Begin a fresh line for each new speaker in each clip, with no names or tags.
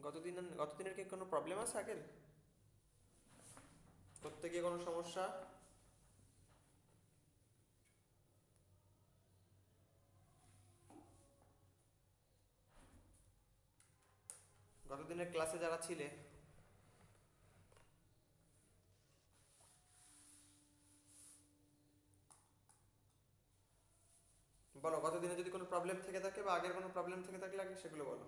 গতদিনের কি কোনো প্রবলেম আছে আগের? করতে গিয়ে কোনো সমস্যা? গতদিনের ক্লাসে যারা ছিলে, বলো গতদিনে যদি কোনো প্রবলেম থেকে থাকে বা আগের কোনো প্রবলেম থেকে থাকলে আগে সেগুলো বলো।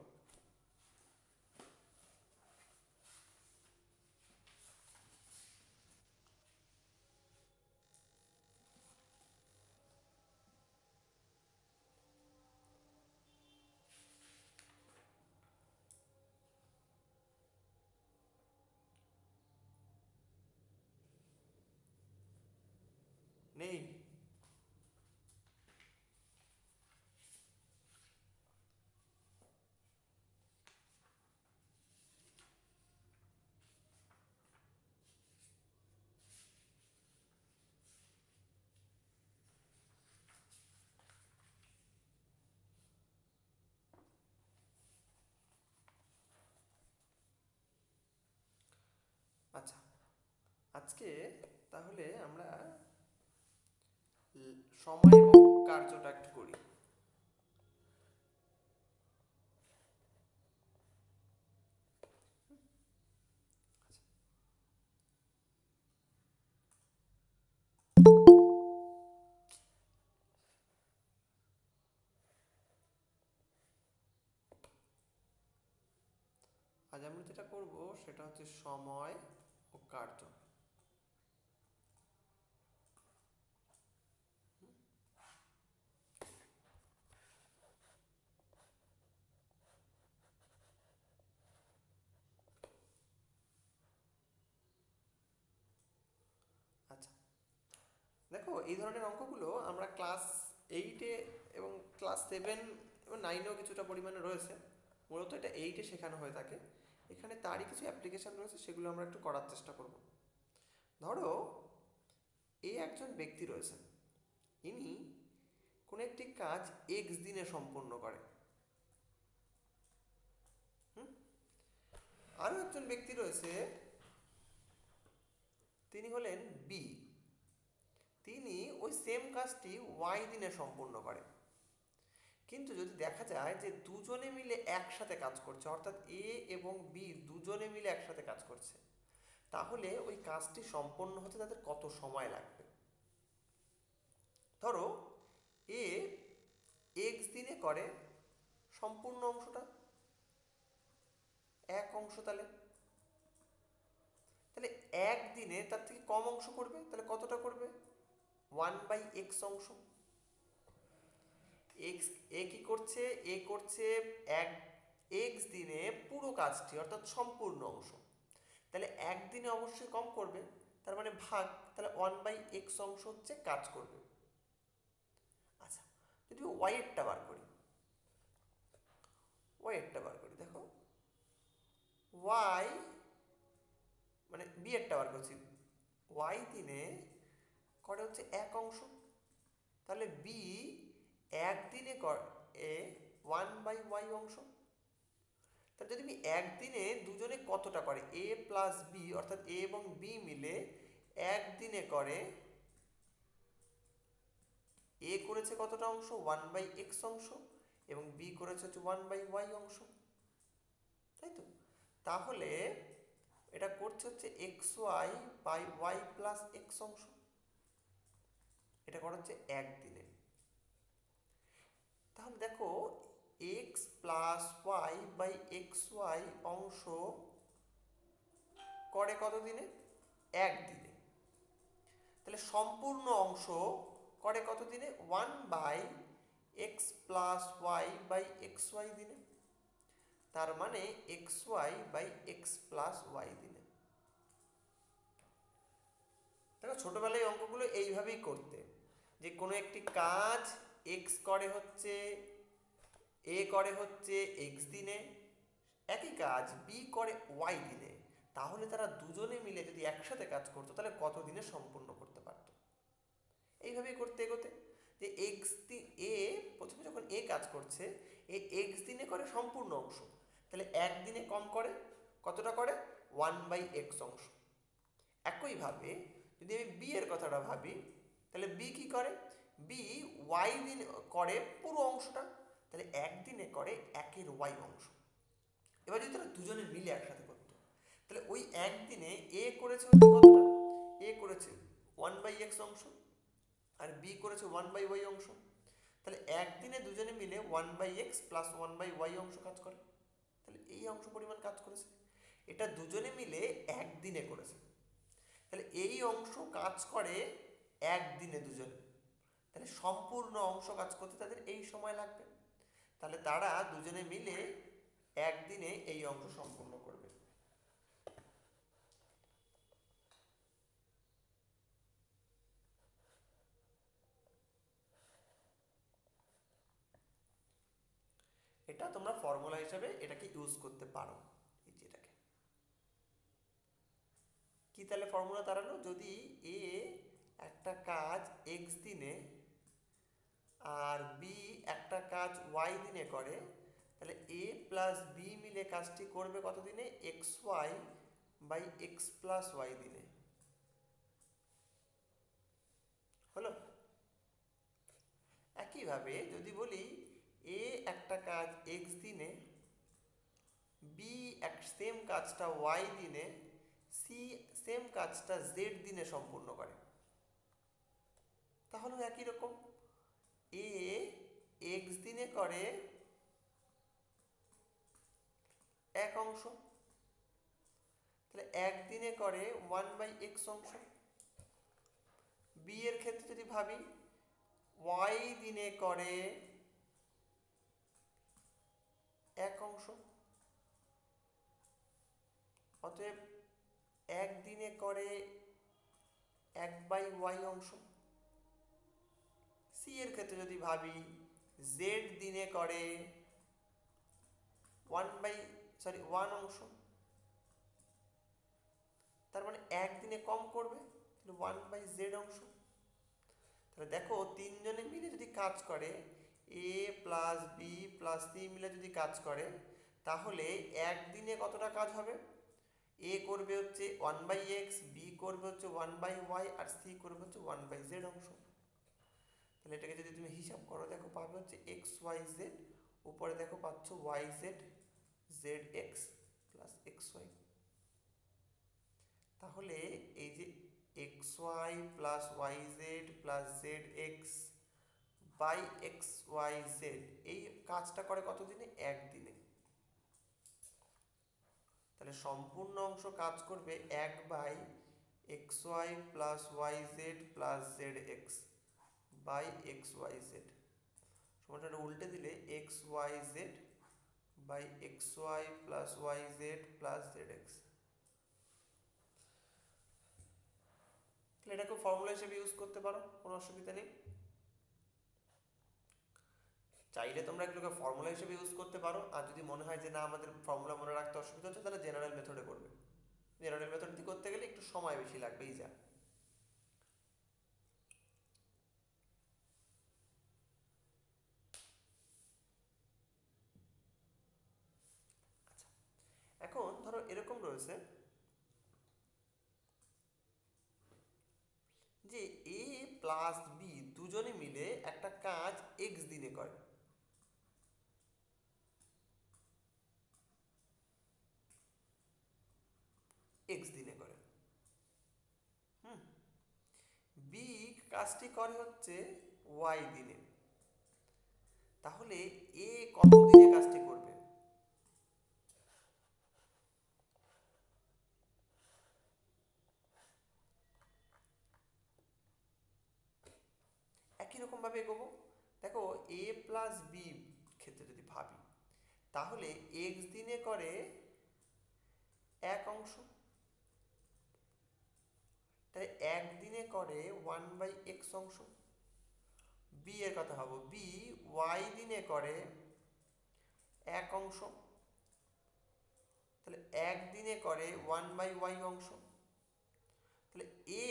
নেই? আচ্ছা, আজকে তাহলে আমরা সময় এবং কার্যটা একটু করি। আজ আমরা যেটা করব সেটা হচ্ছে সময় ও কার্য। আচ্ছা, দেখো এই ধরনের অঙ্কগুলো আমরা ক্লাস 8-এ এবং ক্লাস 7 এবং 9-এও কিছুটা পরিমাণে রয়েছে। মূলত এটা 8-এ শেখানো হয়ে থাকে। এখানে তারই কিছু অ্যাপ্লিকেশন রয়েছে, সেগুলো আমরা একটু করার চেষ্টা করব। ধরো একজন ব্যক্তি রয়েছেন, ইনি কোনো একটি কাজ এক্স দিনে সম্পূর্ণ করে। হুম, আরও একজন ব্যক্তি রয়েছে, তিনি হলেন বি। তিনি ওই সেম কাজটি ওয়াই দিনে সম্পূর্ণ করে। কিন্তু যদি দেখা যায় যে দুজনে মিলে একসাথে কাজ করছে, অর্থাৎ এ এবং বি দুজনে মিলে একসাথে কাজ করছে, তাহলে ওই কাজটি সম্পন্ন হতে তাদের কত সময় লাগবে? ধরো এ এক্স দিনে করে সম্পূর্ণ অংশটা, এক অংশ। তাহলে তাহলে একদিনে তার থেকে কম অংশ করবে, তাহলে কতটা করবে? 1/x অংশ। এক্স এ কি করছে? এ করছে এক এক্স দিনে পুরো কাজটি, অর্থাৎ সম্পূর্ণ অংশ। তাহলে একদিনে অবশ্যই কম করবে, তার মানে ভাগ। তাহলে 1/x অংশ হচ্ছে কাজ করবে। আচ্ছা, যদি ওয়াই এরটা বার করি, দেখো ওয়াই মানে বি এরটা বার করছি, ওয়াই দিনে করে হচ্ছে এক অংশ। তাহলে বি একদিনে করে 1/y অংশ। তাহলে যদি আমি একদিনে দুজনে কতটা করে, এ প্লাস বি, অর্থাৎ এ এবং বি মিলে একদিনে করে, এ করেছে কতটা অংশ? 1/x অংশ, এবং বি করেছে হচ্ছে 1/y অংশ, তাই তো? তাহলে এটা করছে হচ্ছে xy/y প্লাস এক্স অংশ। এটা করা হচ্ছে একদিনে। তাহলে দেখো x plus y by x y অংশ করে কত দিনে? একদিনে। তাহলে সম্পূর্ণ অংশ করে কত দিনে? 1/x+y/xy দিনে। তার মানে xy/x+y দিনে। দেখো ছোটবেলায় অঙ্কগুলো এইভাবেই করতে, যে কোনো একটি কাজ এক্স করে হচ্ছে, এ করে হচ্ছে এক্স দিনে, একই কাজ বি করে ওয়াই দিনে, তাহলে তারা দুজনে মিলে যদি একসাথে কাজ করতো তাহলে কত দিনে সম্পূর্ণ করতে পারতো। এইভাবেই করতে এগোতে, যে এক্স এ প্রথমে যখন এ কাজ করছে, এ এক্স দিনে করে সম্পূর্ণ অংশ, তাহলে একদিনে কম করে কতটা করে 1/x অংশ। একইভাবে যদি আমি বি এর কথাটা ভাবি, তাহলে বি কি করে, বি ওয়াই দিন করে পুরো অংশটা, তাহলে একদিনে করে 1/y অংশ। এবার যদি তারা দুজনে মিলে একসাথে করতো, তাহলে ওই একদিনে এ করেছে হচ্ছে কতটা, এ করেছে 1/x অংশ আর বি করেছে 1/y অংশ। তাহলে একদিনে দুজনে মিলে 1/x প্লাস 1/y অংশ কাজ করে, তাহলে এই অংশ পরিমাণ কাজ করেছে। এটা দুজনে মিলে একদিনে করেছে, তাহলে এই অংশ কাজ করে একদিনে দুজনে, তাহলে সম্পূর্ণ অংশ কাজ করতে তাদের এই সময় লাগবে। তাহলে তারা দুজনে মিলে একদিনে এই অংশ সম্পূর্ণ করবে। এটা তোমরা ফর্মুলা হিসাবে এটাকে ইউজ করতে পারো। এই যে এটাকে কি তাহলে ফর্মুলা দাঁড়ালো, যদি এ একটা কাজ এক্স দিনে আর বি একটা কাজ ওয়াই দিনে করে, তাহলে এ প্লাস বি মিলে কাজটি করবে কত দিনে, x y by x plus y দিনে। হলো। একইভাবে যদি বলি এ একটা কাজ এক্স দিনে, বি এক সেম কাজটা ওয়াই দিনে, সি সেম কাজটা জেড দিনে সম্পূর্ণ করে, তাহলে একই রকম এ এক্স দিনে করে এক অংশ, তাহলে একদিনে করে 1/x অংশ। বি এর ক্ষেত্রে যদি ভাবি, ওয়াই দিনে করে এক অংশ, অতএব একদিনে করে 1/y অংশ। সি এর ক্ষেত্রে যদি ভাবি, জেড দিনে করে 1 অংশ, তার মানে একদিনে কম করবে, তাহলে 1/z অংশ। তাহলে দেখো তিনজনে মিলে যদি কাজ করে, এ প্লাস বি প্লাস সি মিলে যদি কাজ করে, তাহলে একদিনে কতটা কাজ হবে, এ করবে হচ্ছে 1/x, বি করবে হচ্ছে 1/y আর সি করবে হচ্ছে 1/z অংশ। তাহলে এটাকে যদি তুমি হিসাব করো, দেখো পাবে হচ্ছে এক্স ওয়াই জেড, উপরে দেখো পাচ্ছ y z z x plus x y. তাহলে এই যে x y plus y z plus z x by x y z, এই কাজটা করে কত দিনে, একদিনে। তাহলে সম্পূর্ণ অংশ কাজ করবে 1/xy plus y z plus z x by x y z, সমানটা উল্টে দিলে x y z by x y plus y z plus z x. তাহলে এটাকে ফর্মুলা হিসেবে ইউজ করতে পারো, কোনো অসুবিধা নেই। চাইলে তোমরা এগুলোকে ফর্মুলা হিসেবে ইউজ করতে পারো, আর যদি মনে হয় যে না আমাদের ফর্মুলা মনে রাখতে অসুবিধা হচ্ছে, তাহলে জেনারেল মেথডে করবে। জেনারেল মেথড দিয়ে করতে গেলে একটু সময় বেশি লাগবে, এই যা। এখন ধরো এরকম রয়েছে যে এ প্লাস বি দুজনে মিলে একটা কাজ এক্স দিনে করে, এক্স দিনে করে, হুম, বি কাজটি করে হচ্ছে ওয়াই দিনে, তাহলে এ কত দিনে কাজটি করবে, একই রকম ভাবে এগোবো। দেখো এ প্লাস বি ক্ষেত্রে যদি ভাবি, তাহলে এক্স দিনে করে এক অংশ, তাই একদিনে করে 1/x অংশ। বি এর কথা ভাবো, বি ওয়াই দিনে করে এক অংশ, তাহলে একদিনে করে 1/y অংশ। তাহলে এ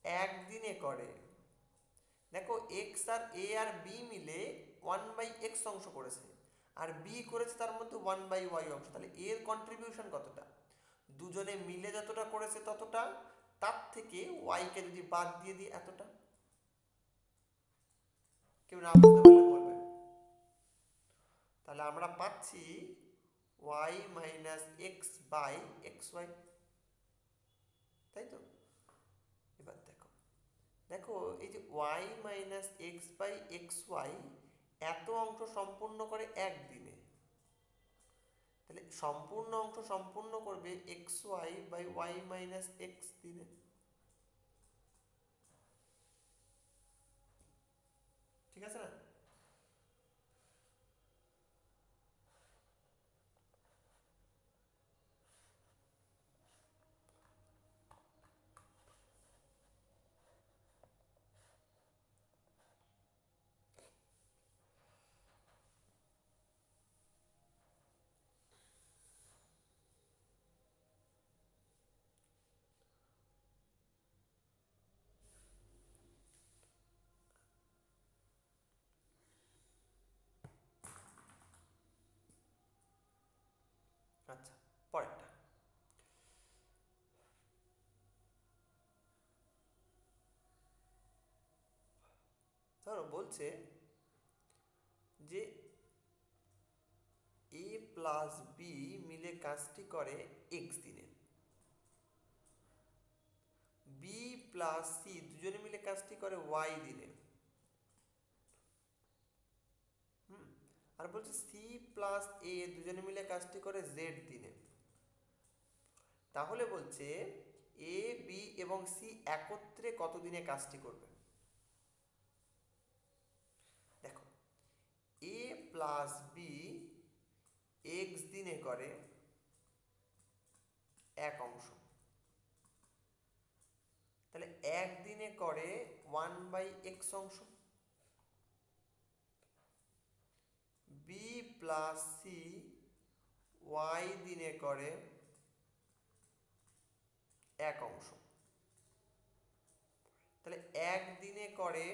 একদিনে করে, দেখো এক্স আর এ আর বি মিলে 1/x অংশ করেছে, আর বি করেছে তার মধ্যে 1/y অংশ, তাহলে এর কন্ট্রিবিউশন কতটা? দুজনে মিলে যতটা করেছে ততটা, তার থেকে ওয়াইকে যদি বাদ দিয়ে দিই এতটা। কেউ না বুঝতে পারলে বলবে। তাহলে আমরা পাচ্ছি y minus x by x y, তাই তো? এবার দেখো দেখো এই যে y minus x by x y এত অংশ সম্পূর্ণ করে একদিনে, তাহলে সম্পূর্ণ অংশ সম্পূর্ণ করবে x y by y minus x দিনে। ঠিক আছে না? আচ্ছা, পরেরটা ধরো বলছে যে এ প্লাস বি মিলে কাজটি করে এক্স দিনে, বি প্লাস সি দুজনে মিলে কাজটি করে ওয়াই দিনে। আর বলছে সি প্লাস এ দুজনে মিলে কাজটি করে জেড দিনে। তাহলে বলছে এ বি এবং সি একত্রে কত দিনে কাজটি করবে? দেখো এ প্লাস বি এক্স দিনে করে এক অংশ, তাহলে একদিনে করে 1/x অংশ। বি প্লাস সি ওয়াই দিনে করে এক অংশ, তাহলে একদিনে করে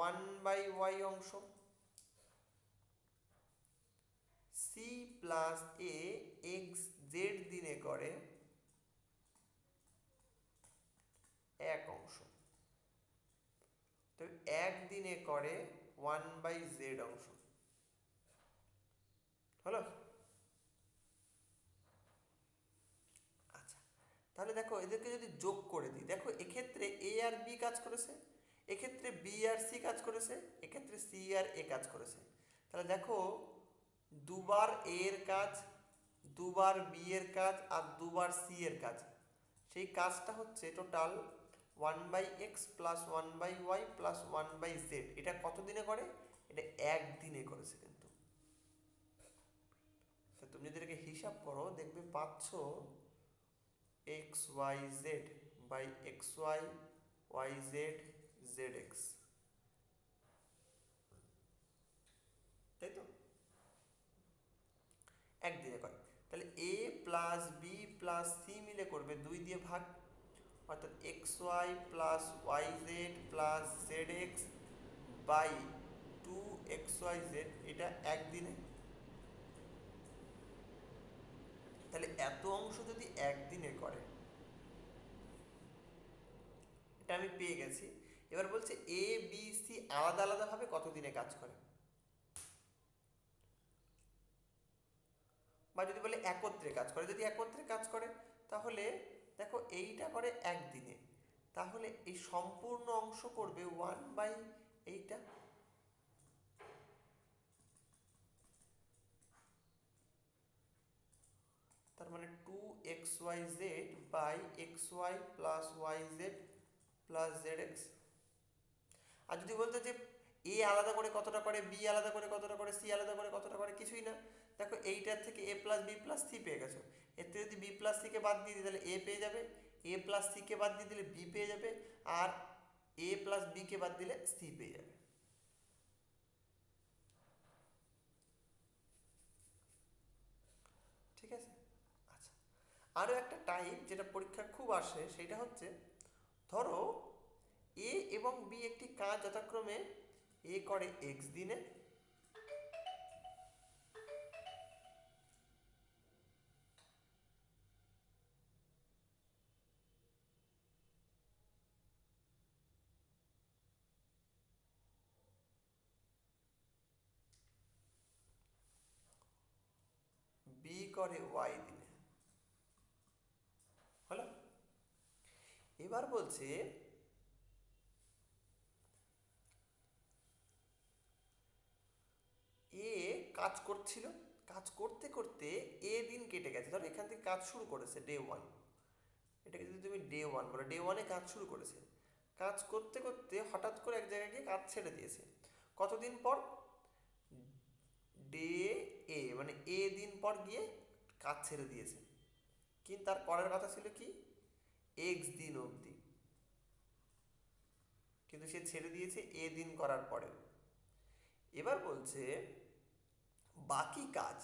1/y অংশ। সি প্লাস এ এক্স জেড দিনে করে এক অংশ, তবে একদিনে করে 1/z অংশ। হলো? আচ্ছা, তাহলে দেখো এদেরকে যদি যোগ করে দিই, দেখো এক্ষেত্রে এ আর বি কাজ করেছে, এক্ষেত্রে বি আর সি কাজ করেছে, এক্ষেত্রে সি আর এ কাজ করেছে। তাহলে দেখো দুবার এ এর কাজ, দুবার বি এর কাজ আর দুবার সি এর কাজ, সেই কাজটা হচ্ছে total 1/x plus 1/y plus 1/z। এটা কত দিনে করে? এটা একদিনে করেছে কিন্তু। তুমি যদি এটাকে হিসাব করো দেখবে পাচ্ছ x y z by x y y z z x, তাই তো? একদিনে করে। তাহলে a plus b plus c মিলে করবে 2 দিয়ে ভাগ, অর্থাৎ x y plus y z plus z x by 2xyz, এটা একদিনে। তাহলে এত অংশ যদি একদিনে করে, এটা আমি পেয়ে গেছি। এবার বলছে এ বি সি আলাদা আলাদা ভাবে কতদিনে কাজ করে, বা যদি বলে একত্রে কাজ করে, যদি একত্রে কাজ করে তাহলে দেখো এইটা করে একদিনে, তাহলে এই সম্পূর্ণ অংশ করবে 1/এইটা। তার মানে 2xyz by xy plus yz plus zx। আর যদি বলতো যে এ আলাদা করে কতটা করে, বি আলাদা করে কতটা করে, সি আলাদা করে কতটা করে, কিছুই না। দেখো এইটার থেকে এ প্লাস বি প্লাস সি পেয়ে গেছো, এর থেকে যদি বি প্লাস সিকে বাদ দিয়ে দিই তাহলে এ পেয়ে যাবে, এ প্লাস সিকে বাদ দিয়ে দিলে বি পেয়ে যাবে, আর এ প্লাস বিকে বাদ দিলে সি পেয়ে যাবে। ঠিক আছে? আচ্ছা, আরও একটা টাইপ যেটা পরীক্ষায় খুব আসে সেটা হচ্ছে, ধরো এ এবং বি একটি কাজ যথাক্রমে এ করে এক্স দিনে করে ওয়াই দিনে। হলো? এবার বলছে এ কাজ করছিল, কাজ করতে করতে দিন কেটে গেছে। ধরো এখান থেকে কাজ শুরু করেছে ডে ওয়ান, এটাকে যদি তুমি ডে ওয়ান বলো, ডে ওয়ানে কাজ শুরু করেছে, কাজ করতে করতে হঠাৎ করে এক জায়গায় গিয়ে কাজ ছেড়ে দিয়েছে। কতদিন পর? ডে মানে দিন পর গিয়ে কাজ ছেড়ে দিয়েছে। কিন্তু তার করার কথা ছিল কি এক্স দিন অবধি, কিন্তু সে ছেড়ে দিয়েছে দিন করার পরে। এবার বলছে বাকি কাজ,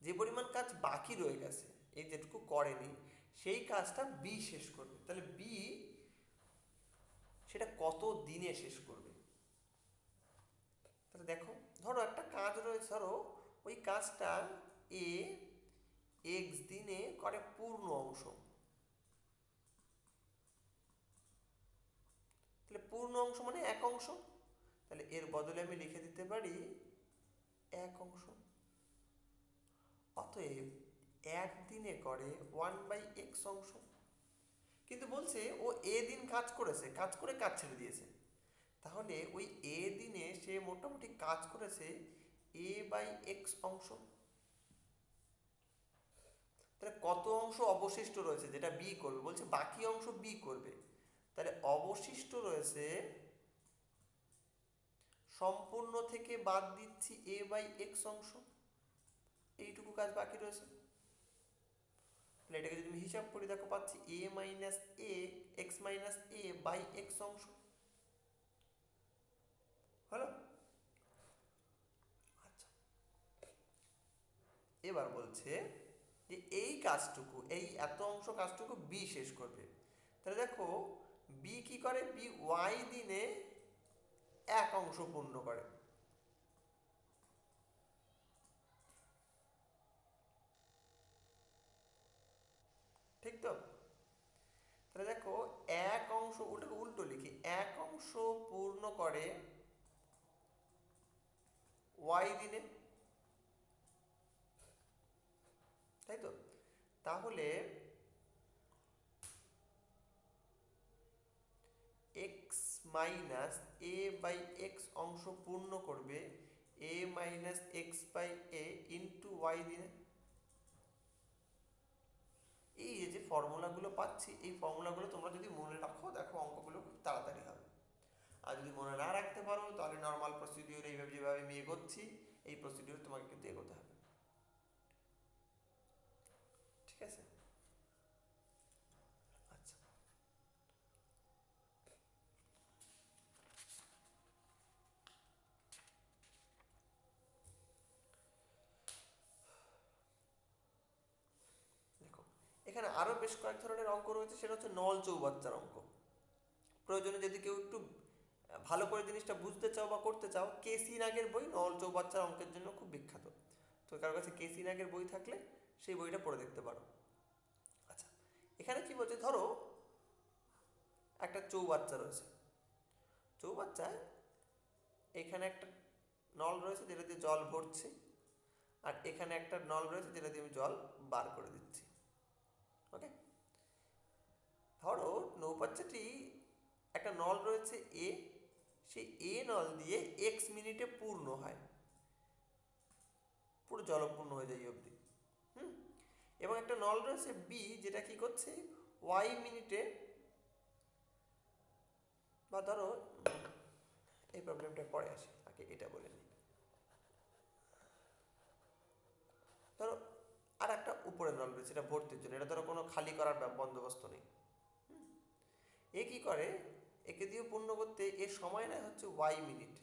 যে পরিমাণ কাজ বাকি রয়ে গেছে, এই যেটুকু করেনি, সেই কাজটা বি শেষ করবে। তাহলে বি সেটা কত দিনে শেষ করবে? তাহলে দেখো, ধরো একটা কাজ রয়েছে, ধরো ওই কাজটা এক্স দিনে করে পূর্ণ অংশ। তাহলে পূর্ণ অংশ মানে এক অংশ, তাহলে এর বদলে আমি লিখে দিতে পারি এক অংশ। অতএব একদিনে করে 1/x অংশ। কিন্তু বলছে ও দিন কাজ করেছে, কাজ করে কাজ ছেড়ে দিয়েছে, তাহলে ওই দিনে সে মোটামুটি কাজ করেছে a/x অংশ। তাহলে কত অংশ অবশিষ্ট রয়েছে যেটা বি করবে? বলছে বাকি অংশ বি করবে, তাহলে অবশিষ্ট রয়েছে, সম্পূর্ণ থেকে বাদ দিচ্ছি a/x অংশ, এইটুকু কাজ বাকি রয়েছে। তাহলে এটাকে যদি আমি হিসাব করি, দেখো পাচ্ছি x অংশ। হলো? আচ্ছা, এবার বলছে যে এই কাজটুকু, এই এত অংশ কাজটুকু বি শেষ করবে। তাহলে দেখো বি কি করে? বি ওয়াই দিনে এক অংশ পূর্ণ করে। ঠিক তো? তাহলে দেখো এক অংশ, ওটাকে উল্টো লিখি, এক অংশ পূর্ণ করে ওয়াই দিনে, তাই তো? তাহলে এক্স মাইনাস a/x অংশ পূর্ণ করবে a-x/a ইন্টু ওয়াই দিনে। এই যে ফর্মুলাগুলো পাচ্ছি, এই ফর্মুলাগুলো তোমরা যদি মনে রাখো, দেখো অঙ্কগুলো খুব তাড়াতাড়ি হবে। আর যদি মনে না রাখতে পারো, তাহলে নর্মাল প্রসিডিওর এইভাবে যেভাবে আমি এগোচ্ছি, এই প্রসিডিওর তোমাকে কিন্তু এগোতে হবে। ঠিক আছে? আচ্ছা, দেখো এখানে আরো বেশ কয়েক ধরনের অঙ্ক রয়েছে, সেটা হচ্ছে নল চৌবাচ্চার অঙ্ক। প্রয়োজনে যদি কেউ একটু ভালো করে জিনিসটা বুঝতে চাও বা করতে চাও, কেসি নাগের বই নল চৌবাচ্চার অঙ্কের জন্য খুব বিখ্যাত। তো কারোর কাছে কেসি নাগের বই থাকলে সেই বইটা পড়ে দেখতে পারো। আচ্ছা, এখানে কি বলছে, ধরো একটা চৌবাচ্চা রয়েছে, চৌবাচ্চায় এখানে একটা নল রয়েছে যেটা দিয়ে জল ভরছে, আর এখানে একটা নল রয়েছে যেটা দিয়ে আমি জল বার করে দিচ্ছি। ওকে, ধরো নৌবাচ্চাটি একটা নল রয়েছে সেই নল দিয়ে এক্স মিনিটে পূর্ণ হয়, পুরো জলপূর্ণ হয়ে যায় অবধি। হুম, এবং একটা নল রয়েছে বি, যেটা কি করছে ওয়াই মিনিটে, বা ধরো এই প্রবলেমটা পরে আসি, আগে এটা বলে নিই। ধরো আর একটা উপরে নল রয়েছে, এটা ভর্তির জন্য, এটা ধরো কোনো খালি করার বন্দোবস্ত নেই। এ কি করে, একে দিয়ে পূর্ণ করতে এর সময় নেয় হচ্ছে ওয়াই মিনিট।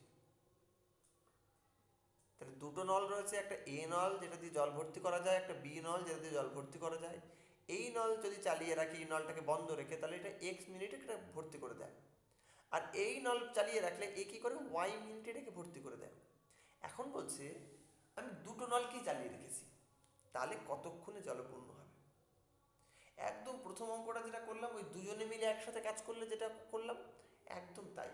তাহলে দুটো নল রয়েছে, একটা নল যেটা দিয়ে জল ভর্তি করা যায়, একটা বি নল যেটা দিয়ে জল ভর্তি করা যায়। এই নল যদি চালিয়ে রাখি, এই নলটাকে বন্ধ রেখে, তাহলে এটা এক্স মিনিটে এটা ভর্তি করে দেয়। আর এই নল চালিয়ে রাখলে এ কী করে, ওয়াই মিনিটে এটাকে ভর্তি করে দেয়। এখন বলছে আমি দুটো নলকেই চালিয়ে রেখেছি, তাহলে কতক্ষণে জলপূর্ণ হবে? একদম প্রথম অঙ্কটা যেটা করলাম, ওই দুজনে মিলে একসাথে কাজ করলে যেটা করলাম, একদম তাই।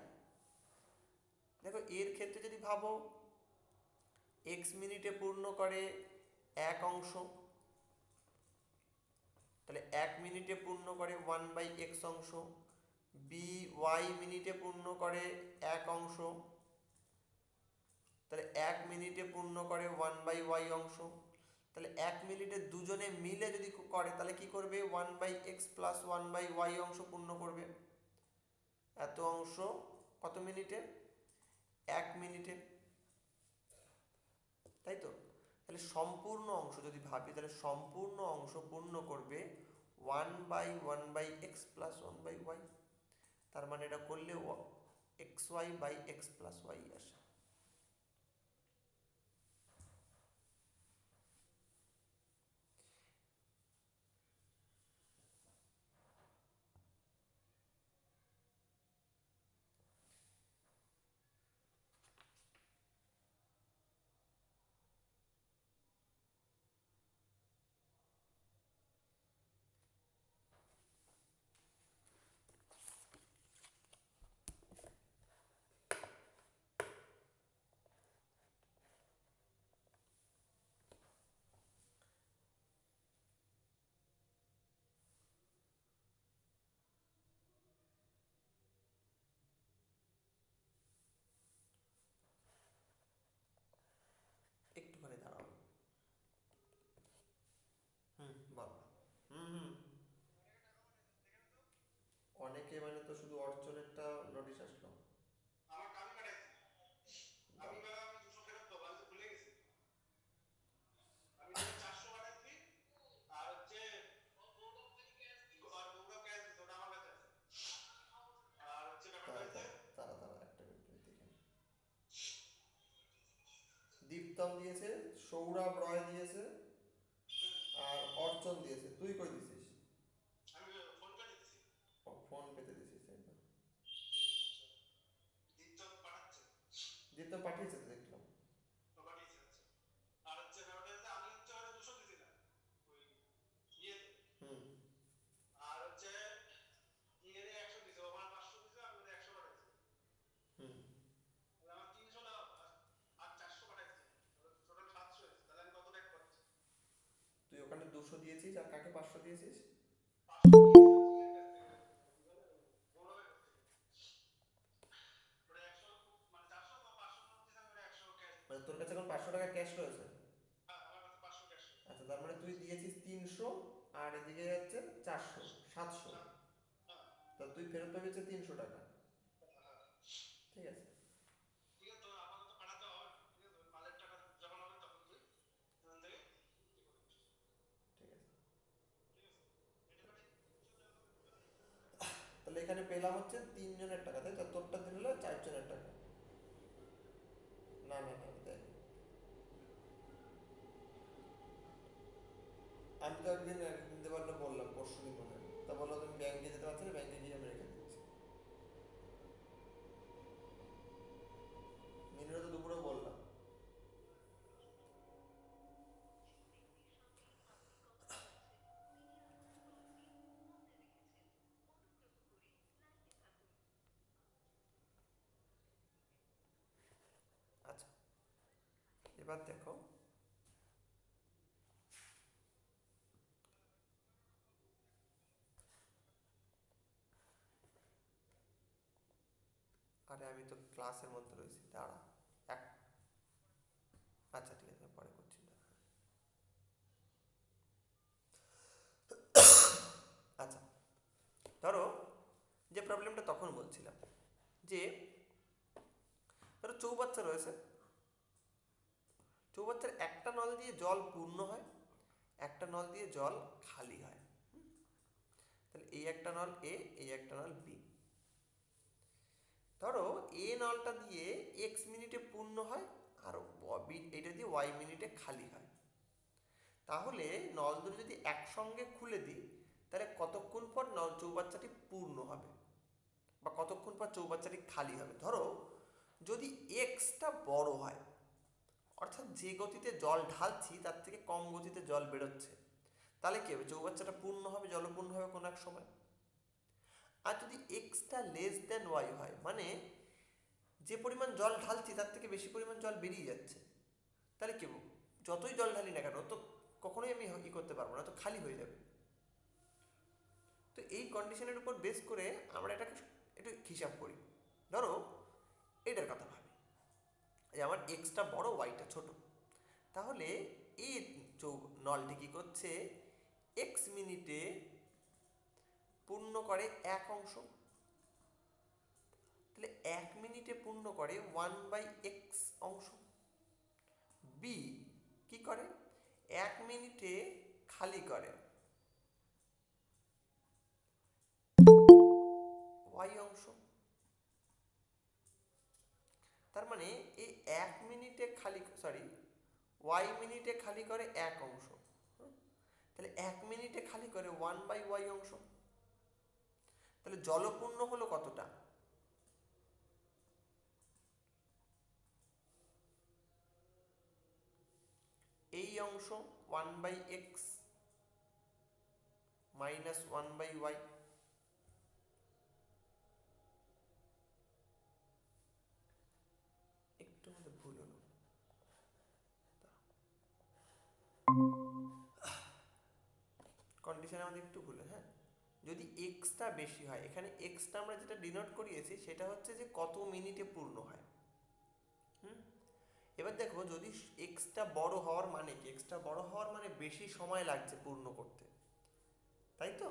দেখো এর ক্ষেত্রে যদি ভাবো, এক্স মিনিটে পূর্ণ করে এক অংশ, তাহলে 1 মিনিটে পূর্ণ করে 1/x অংশ, বি ওয়াই মিনিটে পূর্ণ করে 1 অংশ, তাহলে 1 মিনিটে পূর্ণ করে 1/y অংশ। তাহলে 1 মিনিটে দুজনে মিলে যদি করে তাহলে কি করবে, 1/x প্লাস 1/y অংশ পূর্ণ করবে। এত অংশ কত মিনিটে, 1 মিনিটে, তাই তো? তাহলে সম্পূর্ণ অংশ যদি ভাবি তাহলে সম্পূর্ণ অংশ পূর্ণ করবে 1/1/x প্লাস 1/y। তার মানে এটা করলে xy/x প্লাস y আসে। একটুখানি দাঁড়াও। বল। হুম। অনেকে মানে তো শুধু অর্চনেরটা নোটিশ আসলো।
আমারটা আমি পাঠাইছি। আমি ম্যাডাম আমি 200 ফেরত দেবো, আমি তো ভুলে গেছি। আমি তোকে 400 পাঠাইছি। আর হচ্ছে আর বউরাও ক্যাশ দিছে, ওটা আমার কাছে আছে। আর হচ্ছে ব্যাপারটা
তারা
হচ্ছে
তারা তারা তারা একটা মিনিট দেখে নিই। দীপ্তম দিয়েছে, সৌরভ রয় দিয়েছে, আর অর্চন দিয়েছে। তুই কই দিছিস?
আমি ফোন পে দিতেছি।
ফোন পেতে দিছিস, তাই তো?
আচ্ছা, দীপ্তম পাঠাচ্ছে।
দীপ্তম পাঠিয়েছে তো দেখলাম।
ও পাঠিয়েছে, আচ্ছা। আর হচ্ছে ব্যাপারটা হচ্ছে আমি হচ্ছে ওটা 200 দিছিলাম ওই ইয়েতে।
হুম
আর হচ্ছে ইয়ে 100 দিছে, ও আমার 500 দিছে, আমি ওটা 100 পাঠাইছি।
হুম।
তাহলে আমার 300 টাকা আর 400 পাঠাইছি, টোটাল 700 হয়েছে। তাহলে আমি কত ব্যাক পাচ্ছি?
তুই ওখানে 200 দিয়েছিস আর কাকে 500 দিয়েছিস?
500 নিয়েছি হচ্ছে ইয়ের কাছ থেকে, কি বলে, গৌরবের কাছ থেকে। ওটা 100 মানে 400 তো 500 নোট দিছে, আমি ওটা 100 ক্যাশ
মানে
দিয়েছি।
তোর কাছে এখন 500 টাকা ক্যাশ রয়েছে?
হ্যাঁ, আমার কাছে 500 ক্যাশ রয়েছে।
আচ্ছা, তার মানে তুই দিয়েছিস 300 আর এদিকে যাচ্ছে 400, 700।
হ্যাঁ, হ্যাঁ,
তা তুই ফেরত পাবি হচ্ছে 300 টাকা।
হ্যাঁ।
ঠিক আছে।
ঠিক আছে, তোর আপাতত পাঠাতে হবে না, ঠিক আছে? ওই মালের টাকা যখন হবে তখন তুই এখান থেকে ইয়ে করে দিস।
ঠিক আছে।
ঠিক আছে, এটা পাঠিয়ে 300 দেওয়া হবে দুজনেরই।
তাহলে এখানে পেলাম হচ্ছে 3 জনের টাকা, তাই তো? তোরটা দিলে 4 জনের টাকা। না না না, দেখ, আমি তো একদিন দিতে পারলে বললাম, পরশু দিন মনে হয়। তা বললো তুমি ব্যাংকে যেতে পারছো না, ব্যাংকে গিয়ে আমি রেখে দিচ্ছি। মিনিরও তো দুপুরেও বললাম। আচ্ছা, এবার দেখো, আরে আমি তো ক্লাসের মধ্যে রয়েছি, দাঁড়া। এক, আচ্ছা ঠিক আছে, পরে করছি না। আচ্ছা, ধরো যে প্রবলেমটা তখন বলছিলাম, যে ধরো চৌবাচ্চা রয়েছে, চৌবাচ্চার একটা নল দিয়ে জল পূর্ণ হয়, একটা নল দিয়ে জল খালি হয়। তাহলে এই একটা নল এ, এই একটা নল বি। ধরো এ নলটা দিয়ে এক্স মিনিটে পূর্ণ হয়, আর বি এটা দিয়ে ওয়াই মিনিটে খালি হয়। তাহলে নল দুটো যদি একসঙ্গে খুলে দিই তাহলে কতক্ষণ পর নল চৌবাচ্চাটি পূর্ণ হবে, বা কতক্ষণ পর চৌবাচ্চাটি খালি হবে। ধরো যদি এক্সটা বড় হয়, অর্থাৎ যে গতিতে জল ঢালছি তার থেকে কম গতিতে জল বেরোচ্ছে, তাহলে কি হবে, চৌবাচ্চাটা পূর্ণ হবে, জলপূর্ণ হবে কোনো এক সময়। আর যদি এক্সটা লেস দেন ওয়াই হয়, মানে যে পরিমাণ জল ঢালছি তার থেকে বেশি পরিমাণ জল বেরিয়ে যাচ্ছে, তাহলে কি, যতই জল ঢালি না কেন তো কখনোই আমি ই করতে পারবো না, তো খালি হয়ে যাবে। তো এই কন্ডিশনের উপর বেস করে আমরা এটাকে একটু হিসাব করি। ধরো এটার কথা ভাবি যে আমার এক্সটা বড় ওয়াইটা ছোট, তাহলে এই নলটি কি করছে, এক্স মিনিটে পূর্ণ করে 1 অংশ, তাহলে 1 মিনিটে পূর্ণ করে 1/x অংশ। বি কি করে, 1 মিনিটে খালি করে y অংশ। তার মানে এই 1 মিনিটে খালি, সরি, y মিনিটে খালি করে 1 অংশ, তাহলে 1 মিনিটে খালি করে 1/y অংশ। তাহলে জলপূর্ণ হলো কতটা, এই অংশ 1/x মাইনাস 1/y। একটু আমাদের ভুল হলো, কন্ডিশনে আমাদের একটু ভুল, হ্যাঁ। যদি এক্সটা বেশি হয়, এখানে এক্সটা আমরা যেটা ডিনোট করিয়েছি সেটা হচ্ছে যে কত মিনিটে পূর্ণ হয়। এবার দেখো যদি এক্সটা বড় হওয়ার মানে কি, এক্সটা বড় হওয়ার মানে বেশি সময় লাগছে পূর্ণ করতে, তাই তো?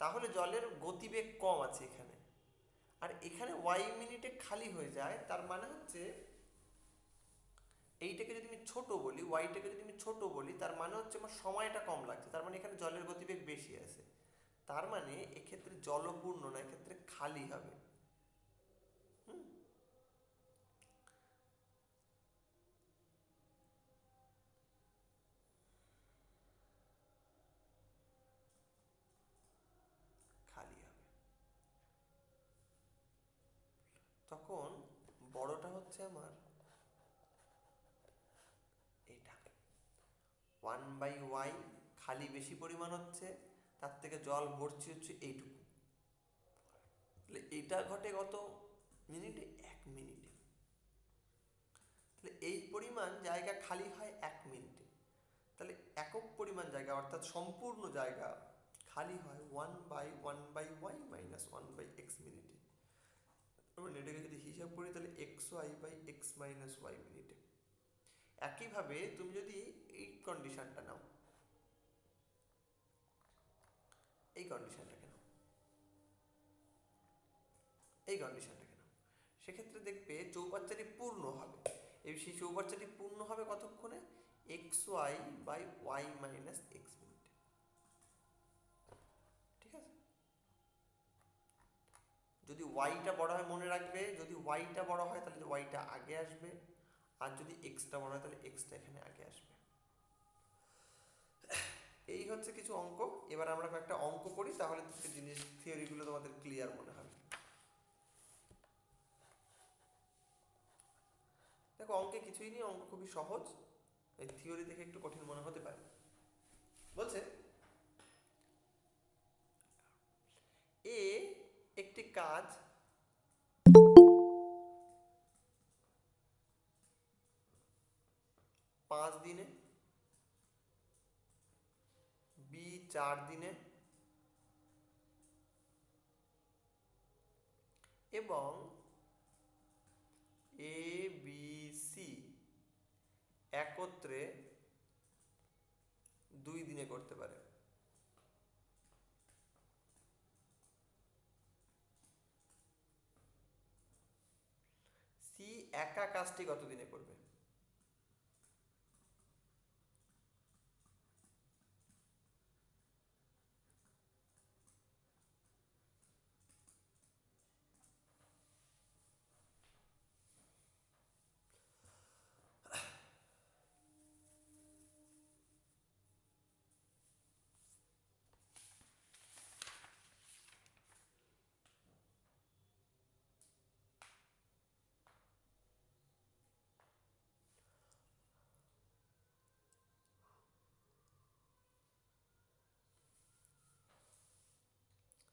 তাহলে জলের গতিবেগ কম আছে এখানে, আর এখানে ওয়াই মিনিটে খালি হয়ে যায়, তার মানে হচ্ছে এইটাকে যদি আমি ছোট বলি, ওয়াইটাকে যদি আমি ছোট বলি, তার মানে হচ্ছে আমার সময়টা কম লাগছে, তার মানে এখানে জলের গতিবেগ বেশি আছে। তার মানে এক্ষেত্রে জলপূর্ণ না, এক্ষেত্রে খালি হবে। খালি হবে। তখন বড়টা হচ্ছে আমার এটা 1/y, খালি বেশি পরিমাণ হচ্ছে, তার থেকে জল ভরছি হচ্ছে এইটুকু। তাহলে এটা ঘটে কত মিনিটে, 1 মিনিটে। তাহলে এই পরিমাণ জায়গা খালি হয় 1 মিনিটে। তাহলে একক পরিমাণ জায়গা অর্থাৎ সম্পূর্ণ জায়গা খালি হয় 1/1/y মাইনাস 1/x মিনিটে। মানে এটাকে যদি হিসাব করি তাহলে xy/x মাইনাস y মিনিটে। একইভাবে তুমি যদি এই কন্ডিশনটা নাও, এই কন্ডিশনটাকে নাও, এই কন্ডিশনটাকে নাও, সেক্ষেত্রে দেখবে চৌবাচ্চাটি পূর্ণ হবে। এই সেই চৌবাচ্চাটি পূর্ণ হবে কতক্ষণে, xy/y মাইনাস x মিনিটে। ঠিক আছে? যদি ওয়াইটা বড় হয়, মনে রাখবে যদি ওয়াইটা বড় হয় তাহলে ওয়াইটা আগে আসবে, আর যদি এক্সটা বড় হয় তাহলে এক্সটা এখানে আগে আসবে। এই হচ্ছে কিছু অঙ্ক। এবার আমরা কয়েকটা অঙ্ক করি, তাহলে জিনিস থিওরিগুলো তোমাদের ক্লিয়ার মনে হবে। দেখো অঙ্কে কিছুই নেই, অঙ্ক খুবই সহজ, এই থিওরি দেখে একটু কঠিন মনে হতে পারে। বলছে এ একটি কাজ 5 দিনে, বি 4 দিনে এবং এ বি সি একত্রে 2 দিনে করতে পারে। সি একা কাজটি কত দিনে করবে?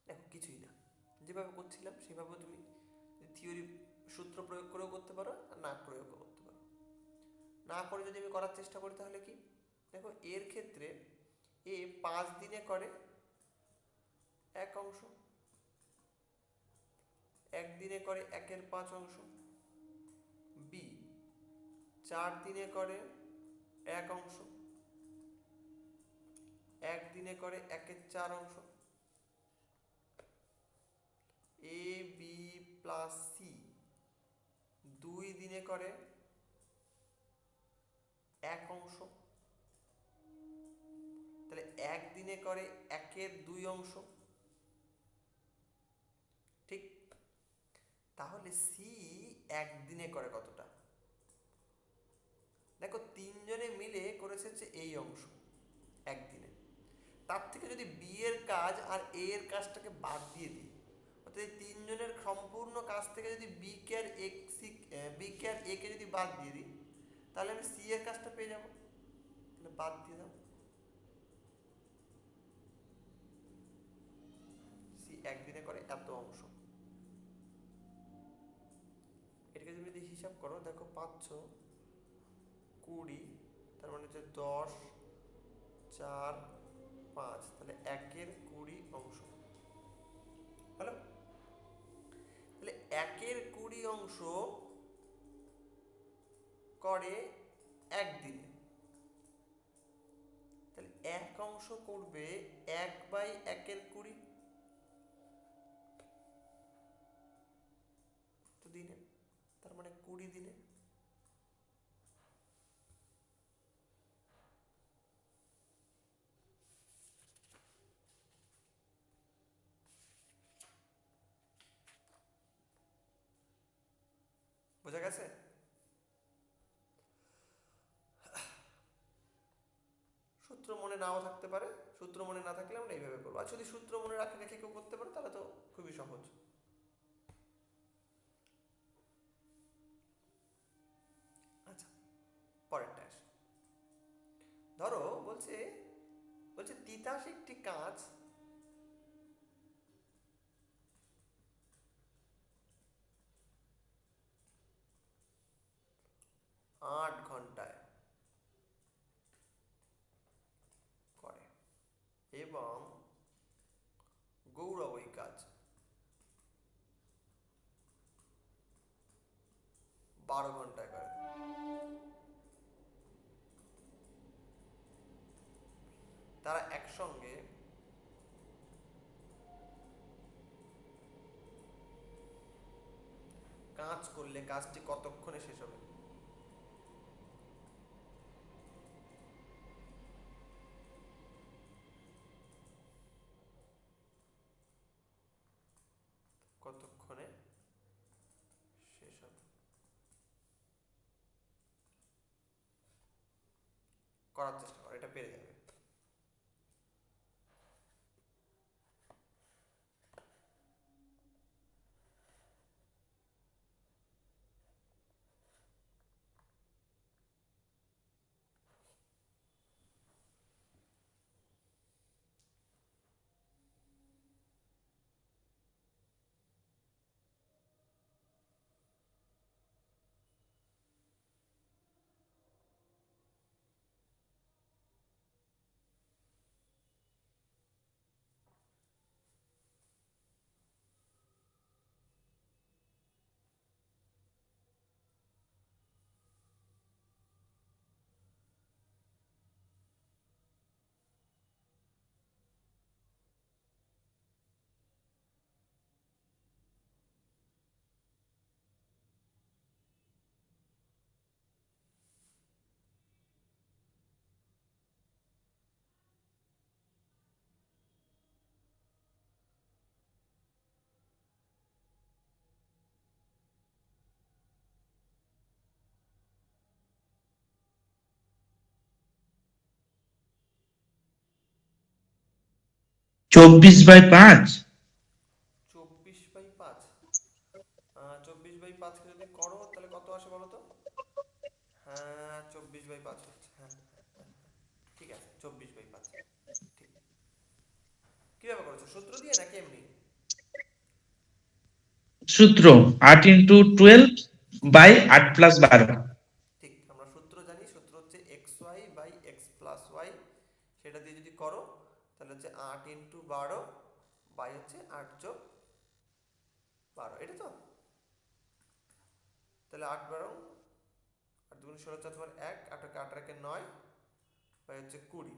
দেখো কিছুই না, যেভাবে করছিলাম সেভাবে তুমি থিওরি সূত্র প্রয়োগ করেও করতে পারো, আর না প্রয়োগও করতে পারো। না করে যদি আমি করার চেষ্টা করি তাহলে কি, দেখো এর ক্ষেত্রে এ 5 দিনে করে 1 অংশ, একদিনে করে 1/5 অংশ। বি 4 দিনে করে 1 অংশ, একদিনে করে 1/4 অংশ। এ বি প্লাস সি 2 দিনে করে 1 অংশ, তাহলে একদিনে করে 1/2 অংশ। ঠিক, তাহলে সি একদিনে করে কতটা? দেখো 3 জনে মিলে করেছে হচ্ছে এই অংশ একদিনে। তার থেকে যদি বি এর কাজ আর এ এর কাজটাকে বাদ দিয়ে দিই, অর্থাৎ এই 3 জনের সম্পূর্ণ কাজ থেকে যদি বি কে আর এ কে যদি বাদ দিয়ে দিই, তাহলে আমি সি এর কাজটা পেয়ে যাব। তাহলে বাদ দিয়ে দাও, সি একদিনে করে এত অংশ। এটাকে যদি হিসাব করো, দেখো 5 20, তার মানে হচ্ছে 10 4 5, তাহলে 1/20 অংশ হলো। তাহলে 1/20 অংশ করে একদিনে, তাহলে 1 অংশ করবে 1/1/20 তো দিনে, তার মানে 20 দিনে। বোঝা গেছে? সূত্র মনে নাও থাকতে পারে, সূত্র মনে না থাকলে আমরা এইভাবে করবো। আর যদি সূত্র মনে রেখে কেউ করতে পারে তাহলে তো খুবই সহজ। আচ্ছা, পরেরটা আসি। ধরো বলছে বলছে তিতাস একটি কাঁচ 8 ঘন্টায় করে এবং গৌরব ওই কাজ 12 ঘন্টায় করে। তারা একসঙ্গে কাজ করলে কাজটি কতক্ষণে শেষ হবে? কতক্ষণে শেষ হবে? করার চেষ্টা করো, এটা পেরে যাবে।
চব্বিশ বাই পাঁচ
24/5, 24/5 কে যদি করো তাহলে কত আসে বলো তো? হ্যাঁ, 24/5 হচ্ছে। হ্যাঁ, ঠিক আছে, 24/5। ঠিক, কিভাবে করেছো, সূত্র দিয়ে নাকি এমনি?
সূত্র 8x12/8+12।
ঠিক, আমরা সূত্র জানি, সূত্র হচ্ছে xy/x+y। সেটা দিয়ে যদি করো তাহলে হচ্ছে 8 × 12 বাই হচ্ছে 8 যোগ 12, এটা তো? তাহলে 8 12 8 2 16 4 তোমার 1, 8 8 1 9, বাই হচ্ছে 20।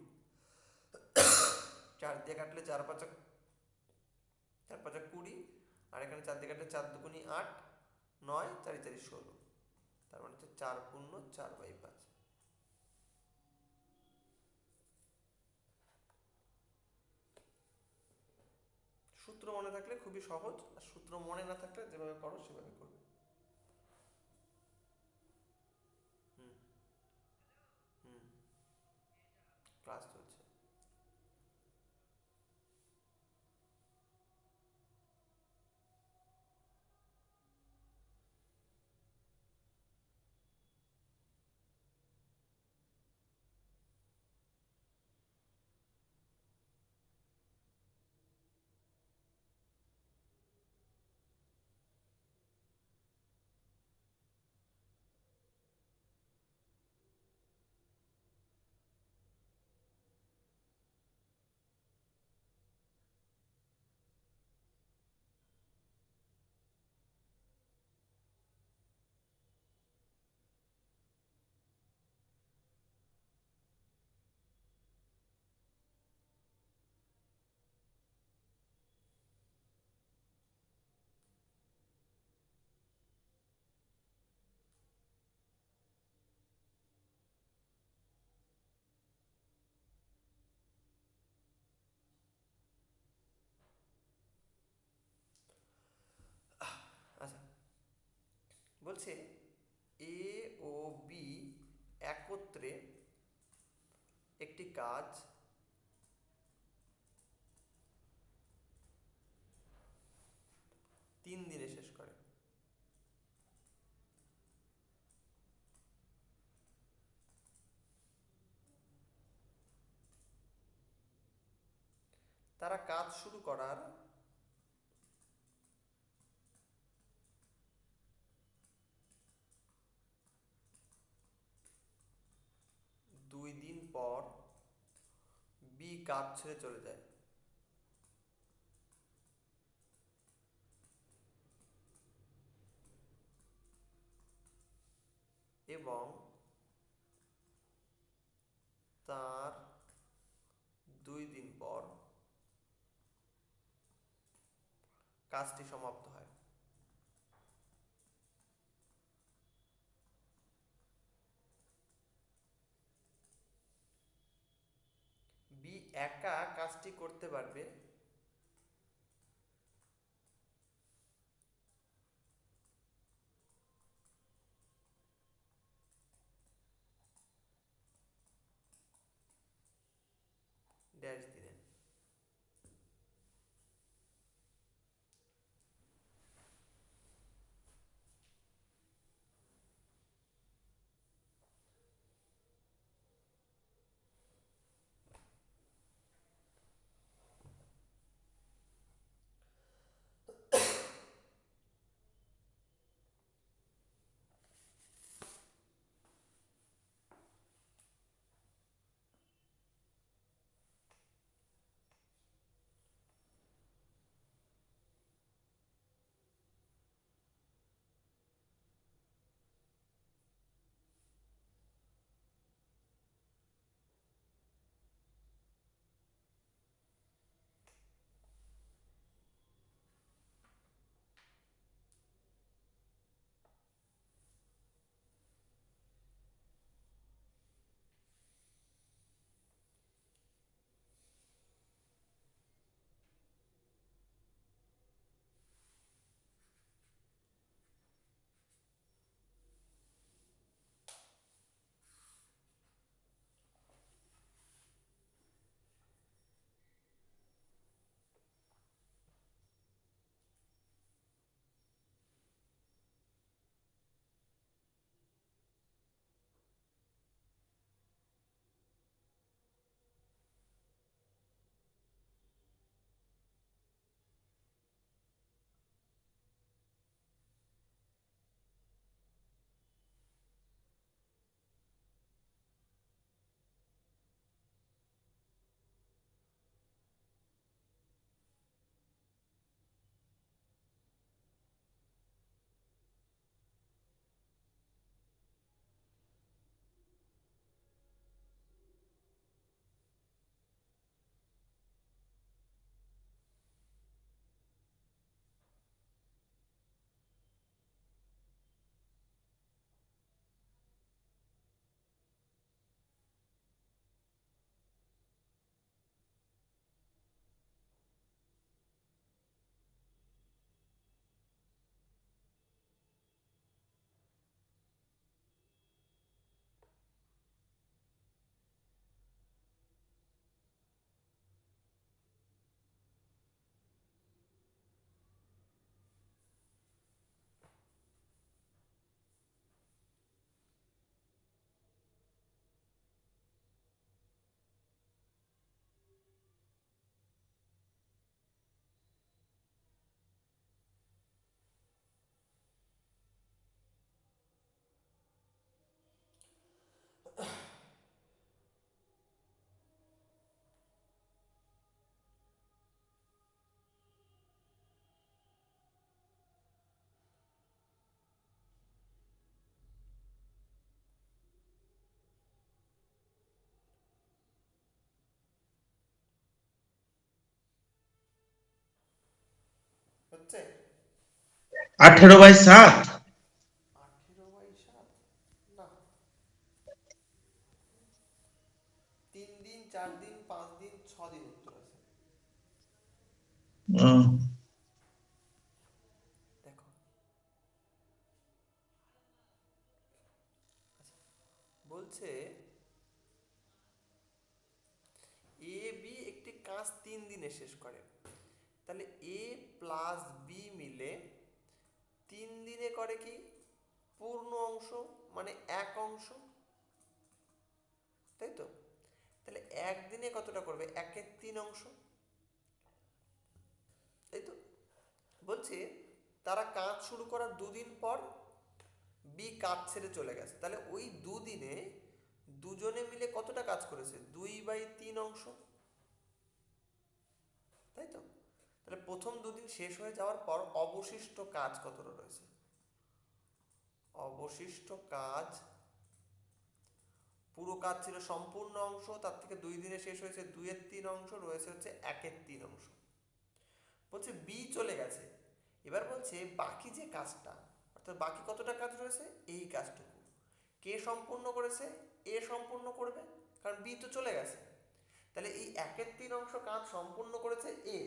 4 দিয়ে কাটলে 4 5 4 5 20, আর এখানে 4 দিয়ে কাটলে 4 2 8, 9 4 4 16, তার মানে হচ্ছে 4 পূর্ণ 4/5। সূত্র মনে থাকলে খুবই সহজ, আর সূত্র মনে না থাকলে যেভাবে করো সেভাবে করবে। হুম হুম ক্লাস চলছে। আচ্ছা, বলছে এ ও বি একত্রে একটি কাজ 3 দিনে শেষ করে। তারা কাজ শুরু করার 2 দিন পর বি কাজ ছেড়ে চলে যায় এবং তার 2 দিন পর কাজটি সমাপ্ত হয়। বি একা কাজটি করতে পারবে ড্যাশ দিনে। হচ্ছে
18/7।
18/7 না, 3 দিন 4 দিন 5 দিন 6 দিন উত্তর আছে। দেখো বলছে এ বি একটি কাজ 3 দিনে শেষ করে, তাহলে এ প্লাস বি মিলে 3 দিনে করে কি পূর্ণ অংশ, মানে এক অংশ, তাই তো? তাহলে একদিনে কতটা করবে, 1/3 অংশ, তাই তো? বলছে তারা কাজ শুরু করার 2 দিন পর বি কাজ ছেড়ে চলে গেছে, তাহলে ওই 2 দিনে দুজনে মিলে কতটা কাজ করেছে, 2/3 অংশ, তাই তো? তাহলে প্রথম 2 দিন শেষ হয়ে যাওয়ার পর অবশিষ্ট কাজ কতটা রয়েছে, অবশিষ্ট কাজ, পুরো কাজ ছিল সম্পূর্ণ অংশ, তার থেকে 2 দিনে শেষ হয়েছে 2/3 অংশ, রয়েছে হচ্ছে 1/3 অংশ। বলছে বি চলে গেছে, এবার বলছে বাকি যে কাজটা, অর্থাৎ বাকি কতটা কাজ রয়েছে, এই কাজটুকু কে সম্পূর্ণ করেছে, এ সম্পূর্ণ করবে, কারণ বি তো চলে গেছে। তাহলে এই 1/3 অংশ কাজ সম্পূর্ণ করেছে এ,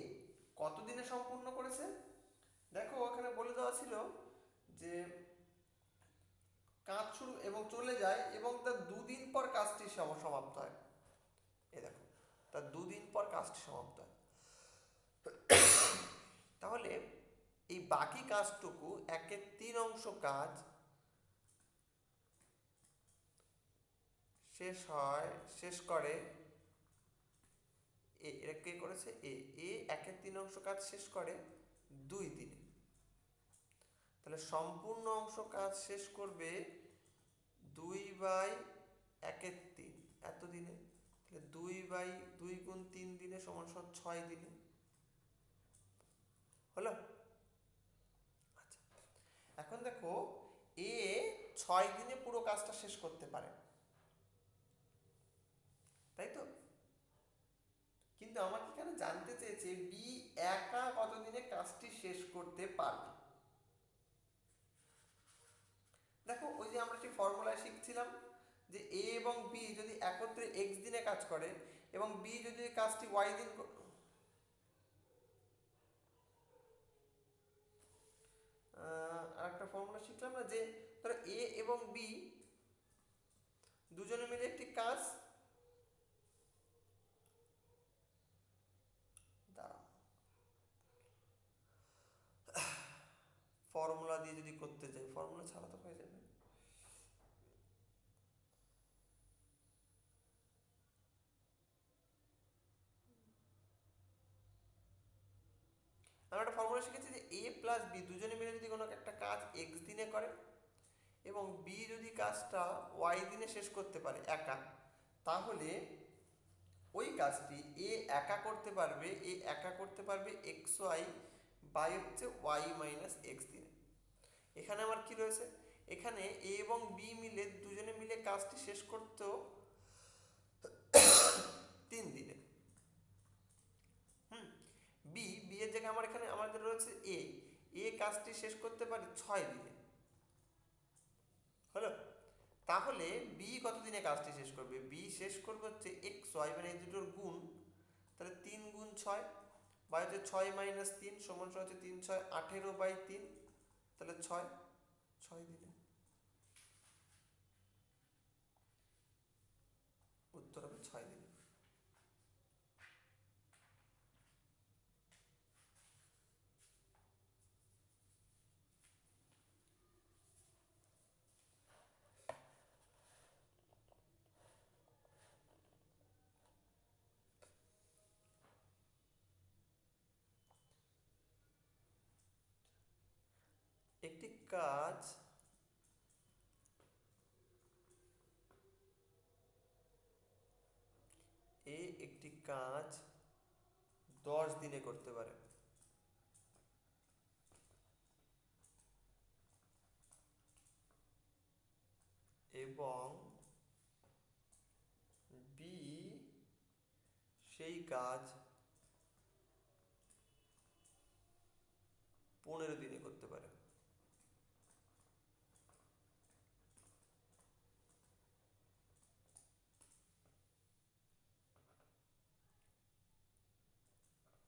কতদিনে সম্পূর্ণ করেছে, দেখো ওখানে বলে দেওয়া ছিল যে কাজ শুরু এবং চলে যায় এবং তার 2 দিন পর কাজটি সমাপ্ত হয়। এই দেখো, তার 2 দিন পর কাজটি সমাপ্ত হয়। তাহলে এই বাকি কাজটুকু 1/3 অংশ কাজ শেষ করে এটা কে করেছে, এ 1/3 অংশ কাজ শেষ করে 2 দিনে। তাহলে সম্পূর্ণ অংশ কাজ শেষ করবে 2/1/3 এত দিনে, তাহলে 2/2 × 3 দিনে সমান সমান 6 দিনে হলো। আচ্ছা, এখন দেখো এ 6 দিনে পুরো কাজটা শেষ করতে পারে, তাই তো? কিন্তু আমাকে এখানে জানতে চেয়েছে বি একা কতদিনে কাজটি শেষ করতে পারবে। দেখো ওই যে আমরা একটি ফর্মুলা শিখছিলাম যে এ এবং বি যদি একত্রে এক্স দিনে কাজ করে এবং বি যদি কাজটি ওয়াই দিন, আর একটা ফর্মুলা শিখলাম না যে ধরো এ এবং বি দুজনে মিলে একটি কাজ, দাঁড়াও ফর্মুলা দিয়ে যদি করতে যাই, ফর্মুলা ছাড়া তো হয়ে যাবে। আমরা একটা ফর্মুলা শিখেছি যে এ প্লাস বি দুজনে মিলে যদি কোনো একটা কাজ এক্স দিনে করে এবং বি যদি কাজটা ওয়াই দিনে শেষ করতে পারে একা, তাহলে ওই কাজটি এ একা করতে পারবে এক্স ওয়াই বাই হচ্ছে ওয়াই মাইনাস এক্স দিনে। এখানে আমার কি রয়েছে, এখানে এ এবং বি মিলে দুজনে মিলে কাজটি শেষ করতো 3 দিনে। বি এর জায়গায় আমার এখানে আমাদের রয়েছে এ কাজটি শেষ করতে পারে 6 দিনে হলো। তাহলে বি কতদিনে কাজটি শেষ করবে, বি শেষ করবে হচ্ছে এক্স ওয়াই, মানে এই দুটোর গুণ, তাহলে 3 × 6 বা হচ্ছে 6 - 3 সমান হচ্ছে 3 × 6 = 18/3, তাহলে 6 দিনে উত্তর হবে 6 দিনে। একটি কাজ একটি কাজ 10 দিনে করতে পারে এবং বি সেই কাজ 15 দিনে করতে পারে।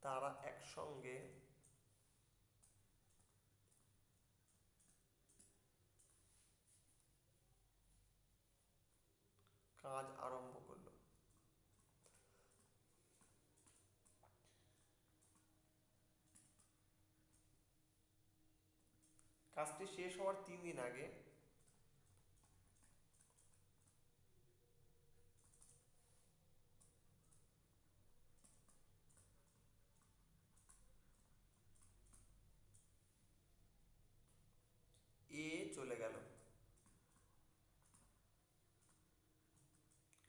তারা একসঙ্গে কাজ আরম্ভ করলো। কাজটি শেষ হওয়ার 3 দিন আগে এ চলে গেল।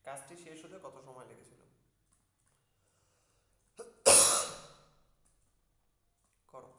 কাজটি শেষ হতে কত সময় লেগেছিল? করো।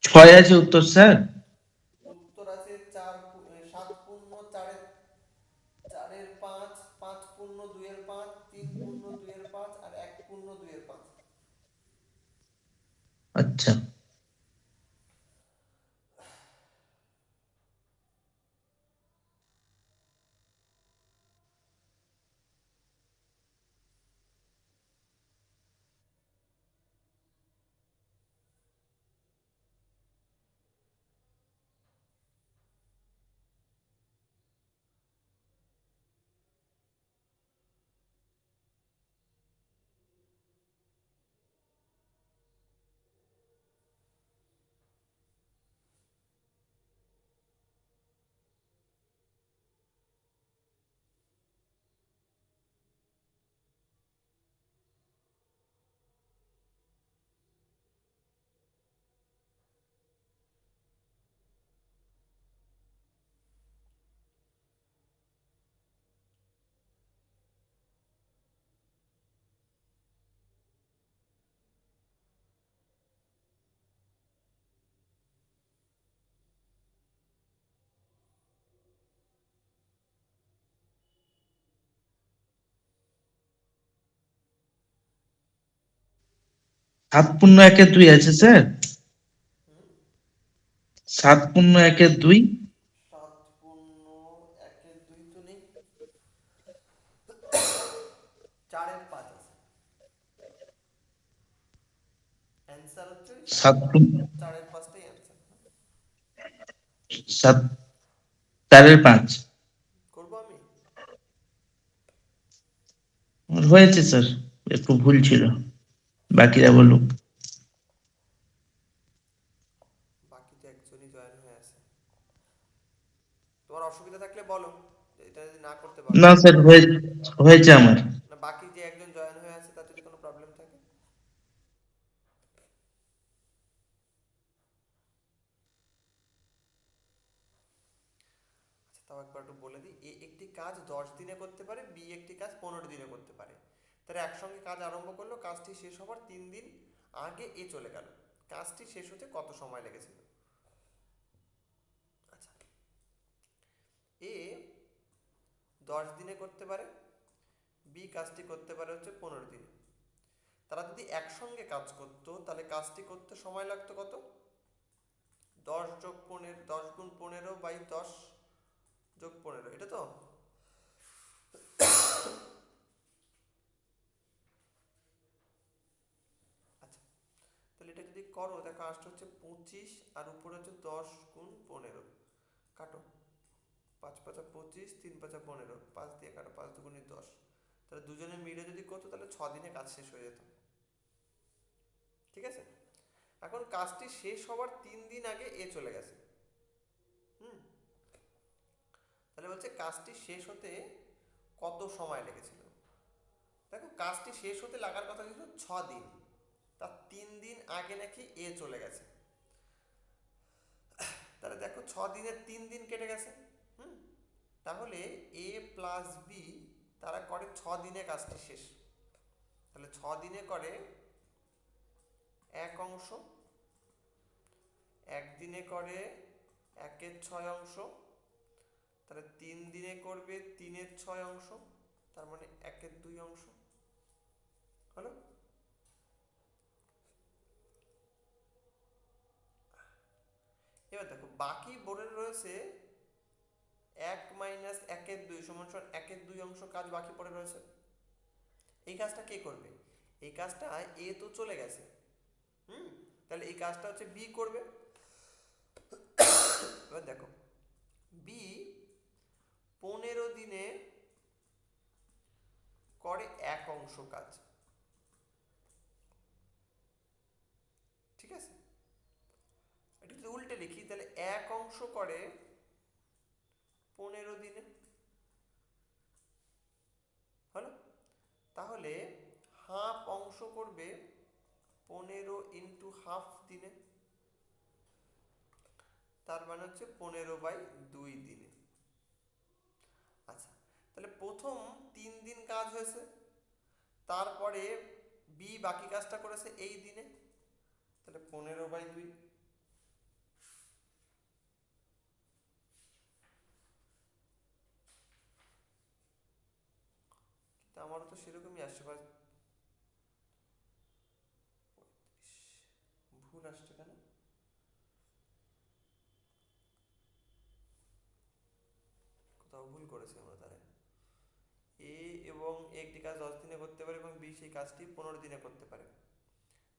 ছয় আছে উত্তর স্যার।
উত্তর আছে 7 পূর্ণ 4 4-এর 5, 5 পূর্ণ 2-এর 5, 3 পূর্ণ 2-এর 5 আর 1 পূর্ণ 2-এর 5।
আচ্ছা। 7 পূর্ণ 1-এর 2 আছে স্যার।
হুম।
7 পূর্ণ 1-এর 2।
7 পূর্ণ 1-এর 2 তো নেই। 4-এর 5 আছে। অ্যান্সার হচ্ছে ওই
7 পূর্ণ
4-এর 5টাই অ্যান্সার।
সাত, 4/5
করবো আমি?
হয়েছে স্যার, একটু ভুল ছিল, বাকিরা বলুক।
বাকি তো একজনই জয়েন হয়ে আছে। তোমার অসুবিধা থাকলে বলো, যে এটা যদি না করতে পারো।
না স্যার, হয়েছে আমার।
না, বাকি যে একজন জয়েন হয়ে আছে তার যদি কোনো প্রবলেম থাকে। আচ্ছা, তাও একবার একটু বলে দিই, এ একটি কাজ 10 দিনে করতে পারে, বি একটি কাজ 15 দিনে করতে পারে। তারা একসঙ্গে কাজ আরম্ভ করলো, কাজটি শেষ হবার 3 দিন আগে এ চলে গেল। কাজটি শেষ হতে কত সময় লেগেছিল? আচ্ছা, এ 10 দিনে করতে পারে, বি কাজটি করতে পারে হচ্ছে 15 দিনে। তারা যদি একসঙ্গে কাজ করতো তাহলে কাজটি করতে সময় লাগতো কত? 10 + 15, 10 × 15/10 + 15, এটা তো? আচ্ছা, তাহলে এটা যদি করো, দেখো আসছে হচ্ছে 25, আর উপরে হচ্ছে 10 × 15। কাটো, 5×5 = 25, 3×5 = 15, 5 দিয়ে কাটো, 5×2 = 10। তাহলে দুজনে মিলে যদি করতো তাহলে 6 দিনে কাজ শেষ হয়ে যেত। ঠিক আছে, এখন কাজটি শেষ হওয়ার 3 দিন আগে এ চলে গেছে। হুম, তাহলে বলছে কাজটি শেষ হতে কত সময় লেগেছিল। দেখো, কাজটি শেষ হতে লাগার কথা ছিল 6 দিন, তার 3 দিন আগে নাকি এ চলে গেছে। তাহলে দেখো, 6 দিনের 3 দিন কেটে গেছে। হুম, তাহলে এ প্লাস বি তারা করে 6 দিনে কাজটি শেষ। তাহলে 6 দিনে করে এক অংশ, একদিনে করে 1/6 অংশ, তাহলে 3 দিনে করবে 3/6 অংশ, তার মানে 1/2 অংশ হলো। এবার দেখো, বাকি বোর্ডের রয়েছে 1 - 1/2 = 1/2 অংশ কাজ বাকি পড়ে রয়েছে। এই কাজটা কে করবে? এই কাজটা এ তো চলে গেছে। হুম, তাহলে এই কাজটা হচ্ছে বি করবে। এবার দেখো, বি 15 দিনে করে 1 অংশ কাজ। ঠিক আছে, এটা যদি উল্টে লিখি তাহলে 1 অংশ করে 15 দিনে হলো। তাহলে হাফ অংশ করবে 15 × ½ দিনে, তার মানে হচ্ছে 15/2 দিনে। আচ্ছা, তাহলে প্রথম 3 দিন কাজ হয়েছে, তারপরে বি বাকি কাজটা করেছে এই দিনে, তাহলে 15/2। তা আমারও তো সেরকমই আসছে, ভুল আসছে কেন? কোথাও ভুল করেছি আমরা তাহলে। এ এবং একটি কাজ 10 দিনে করতে পারে এবং বি সেই কাজটি 15 দিনে করতে পারে।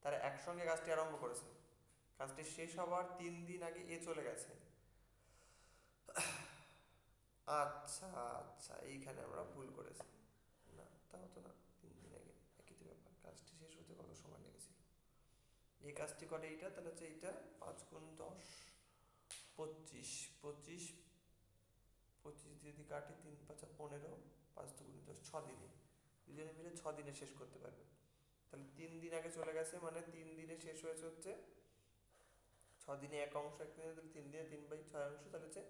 তারা একসঙ্গে কাজটি আরম্ভ করেছে, কাজটি শেষ হওয়ার 3 দিন আগে এ চলে গেছে। আচ্ছা আচ্ছা, এইখানে আমরা ভুল করেছি। না, তা হতো না, 3 দিন আগে একই তো ব্যাপার, কাজটি শেষ হতে কত সময় লেগেছিল। এই কাজটি করে এইটা, তাহলে হচ্ছে এইটা 5 × 10 = 25, 25 25 দিয়ে যদি কাটি, 3×5 = 15, 5×2 = 10, 6 দিনে। দুজনে মিলে 6 দিনে শেষ করতে পারবে। তাহলে 3 দিন আগে চলে গেছে, মানে 3 দিনে শেষ হয়েছে হচ্ছে 6 দিনে 1 অংশ, একদিনে, তাহলে 3 দিনে 3/6 অংশ, তাহলে হচ্ছে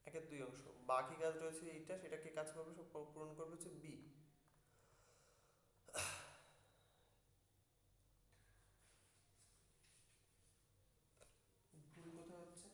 1/2 অংশ। বাকি কাজ রয়েছে এইটা, সেটাকে কাজ করবে, সব পূরণ করবে হচ্ছে বি। ভুল কোথায় হচ্ছে?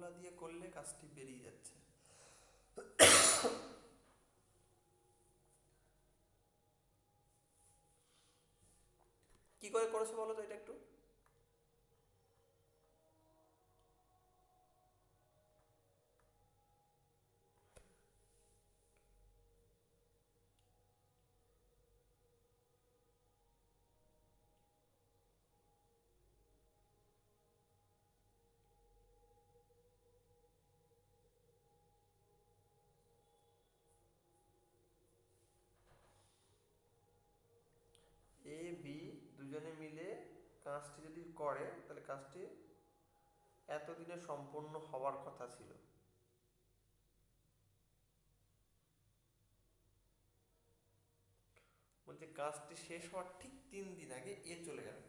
ফর্মুলা দিয়ে করলে কাজটি বেরিয়ে যাচ্ছে। কি করে করেছো বলো তো এটা একটু? এ বি দুজনে মিলে কাজটি যদি করে তাহলে কাজটি এতদিনে সম্পূর্ণ হওয়ার কথা ছিল। বলছে কাজটি শেষ হওয়ার ঠিক 3 দিন আগে এ চলে গেল।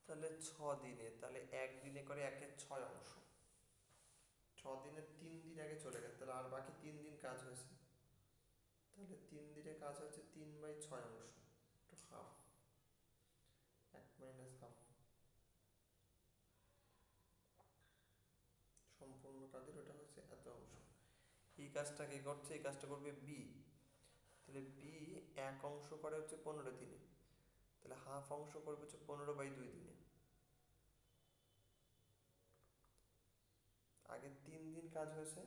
তাহলে 6 দিনে, তাহলে একদিনে করে 1/6 অংশ। 6 দিনের 3 দিন আগে চলে গেছে, তাহলে আর বাকি 3 দিন কাজ হয়েছে। তাহলে 3 দিনে কাজ হচ্ছে 3/6 অংশ, তো হাফ, 1 - হাফ সম্পূর্ণ কাজের ওটা হচ্ছে এত অংশ। এই কাজটা কে করছে? এই কাজটা করবে বি। তাহলে বি 1 অংশ করে হচ্ছে 15 দিনে, তাহলে হাফ অংশ করবে হচ্ছে 15/2 দিনে। আগে 3 দিন কাজ হয়েছে,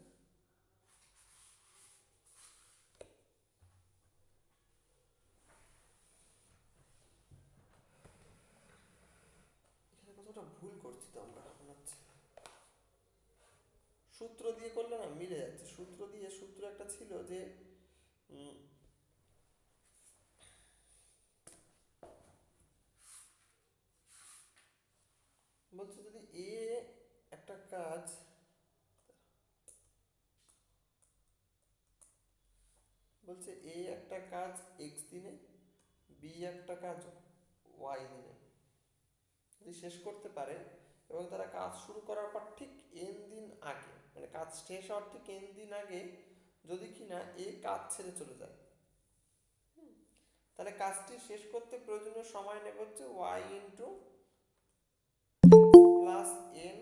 এখানে কতটা ভুল করছি তো আমরা মনে হচ্ছে। সূত্র দিয়ে করলে না মিলে যাচ্ছে। সূত্র একটা ছিল যে বলছে যদি এ একটা কাজ, বলছে এ একটা কাজ এক্স দিনে, বি একটা কাজ ওয়াই দিনে যদি শেষ করতে পারে, এবং তারা কাজ শুরু করার পর ঠিক এন দিন আগে, মানে কাজ শেষ হওয়ার ঠিক এন দিন আগে যদি কিনা এ কাজ ছেড়ে চলে যায়, তাহলে কাজটি শেষ করতে প্রয়োজনীয় সময় নেবে হচ্ছে y into plus n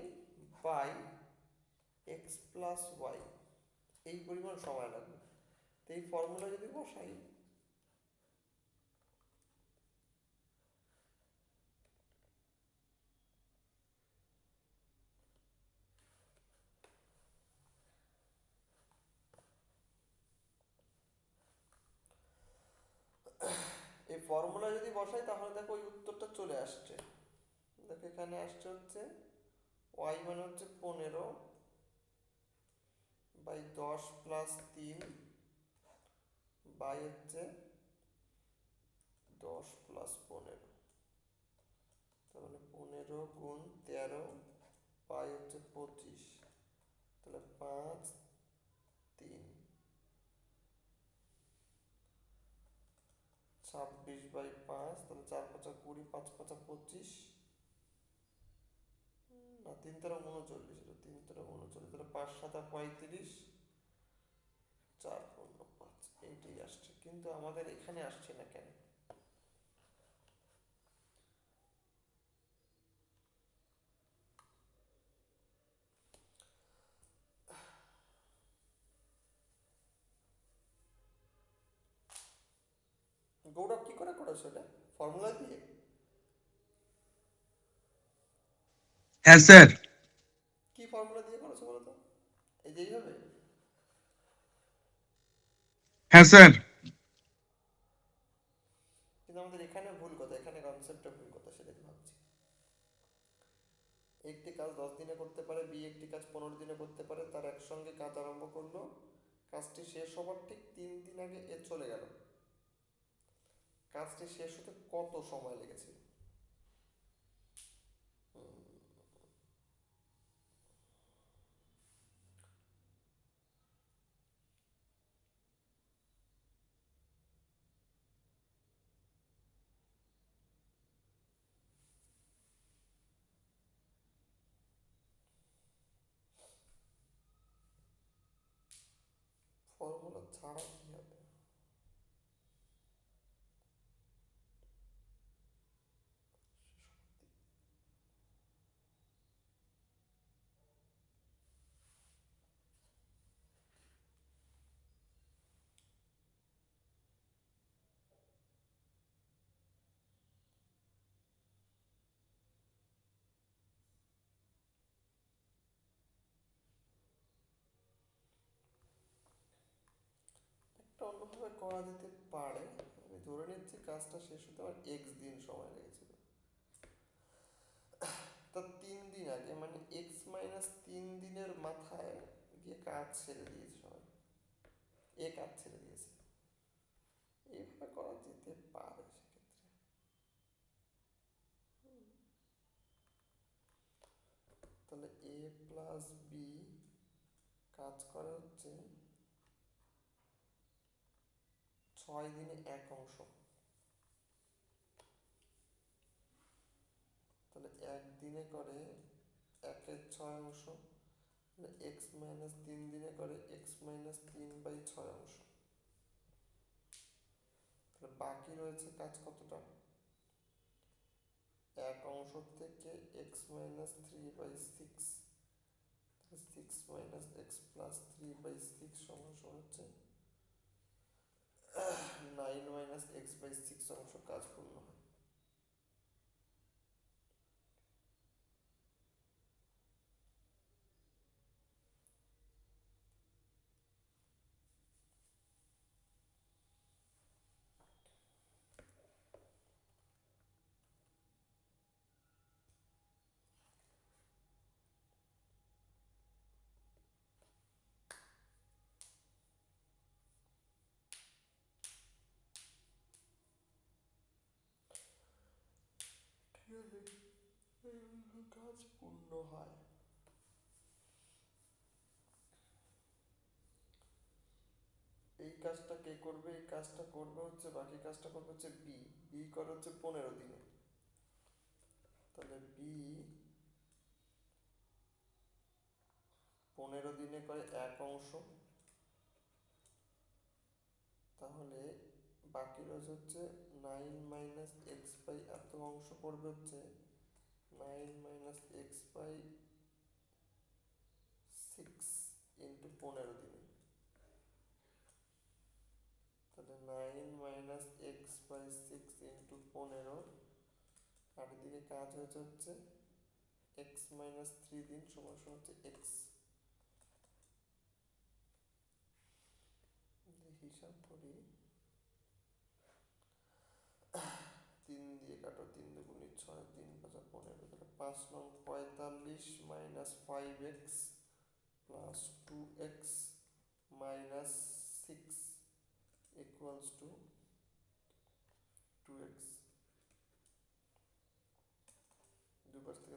by x plus y, এই পরিমাণ সময় লাগবে। তো এই ফর্মুলা যদি বসাই, এই ফর্মুলা যদি বসাই তাহলে দেখো ওই উত্তরটা চলে আসছে। দেখো এখানে আসছে হচ্ছে ওয়াই মানে হচ্ছে 15/10 + 3 বাই হচ্ছে 10 + 15, তার মানে 15 × 13 বাই হচ্ছে 25, তাহলে 5 3 26/5, তাহলে 4 × 5 = 20, 5 × 5 = 25, না 3 × 3 = 39, 3 × 3 = 39, তাহলে 5 × 7 = 35, 4 × 5 = 5, এইটাই আসছে। কিন্তু আমাদের এখানে আসছে না কেন? গৌরব কি করে করেছো এটা? ফর্মুলা দিয়ে?
হ্যাঁ স্যার।
কি ফর্মুলা দিয়ে করেছো বলো তো? এই যে এইভাবে?
হ্যাঁ স্যার।
কিন্তু আমাদের এখানে ভুল কথা, এখানে কনসেপ্টটা ভুল কথা, সেটাই ভাবছি। একটি কাজ 10 দিনে করতে পারে, বি একটি কাজ 15 দিনে করতে পারে, তার একসঙ্গে কাজ আরম্ভ করলো, কাজটি শেষ হবার ঠিক 3 দিন আগে এ চলে গেল। কাজটি শেষ হতে কত সময় লেগেছিল? ফর্মুলা ছাড়া কি হবে? একটা অন্যভাবে করা যেতে পারে। আমি ধরে নিচ্ছি কাজটা শেষ হতে আমার এক্স দিন সময় লেগেছিল, তা 3 দিন আগে মানে এক্স মাইনাস 3 দিনের মাথায় গিয়ে কাজ ছেড়ে দিয়েছে সবাই, কাজ ছেড়ে দিয়েছে। এইভাবে করা যেতে পারে সেক্ষেত্রে। তাহলে এ প্লাস বি কাজ করে হচ্ছে 6 দিনে 1 অংশ, তাহলে 1 দিনে করে 1/6 অংশ, তাহলে এক্স মাইনাস 3 দিনে করে এক্স মাইনাস 3/6 অংশ। তাহলে বাকি রয়েছে কাজ কতটা? 1 অংশ থেকে x minus 3/6, 6 minus x plus 3/6 সমান হচ্ছে 9 মাইনাস x/6 অংশ কাজ পূর্ণ হয়। ঠিক আছে, কাজ পূর্ণ হয়। এই কাজটা কে করবে? এই কাজটা করবে হচ্ছে, বাকি কাজটা করবে হচ্ছে বি। বি করে হচ্ছে 15 দিনে। তাহলে বি 15 দিনে করে 1 অংশ, তাহলে বাকি রয়েছে হচ্ছে 9 মাইনাস এক্স বাই এত অংশ করবে হচ্ছে 9 মাইনাস এক্স বাই 6 ইন্টু 15 দিনে। তাহলে 9 মাইনাস এক্স বাই 6 ইন্টু 15, আর এদিকে কাজ হয়েছে হচ্ছে এক্স মাইনাস 3 দিন সমান হচ্ছে এক্স। হিসাব করি, 3 দিয়ে কাটো, 3 দুগুণে 6, 3 5 15, তাহলে 5 নং 45 minus 5x plus 2x minus 6 equals to 2x। দুই পাশ থেকে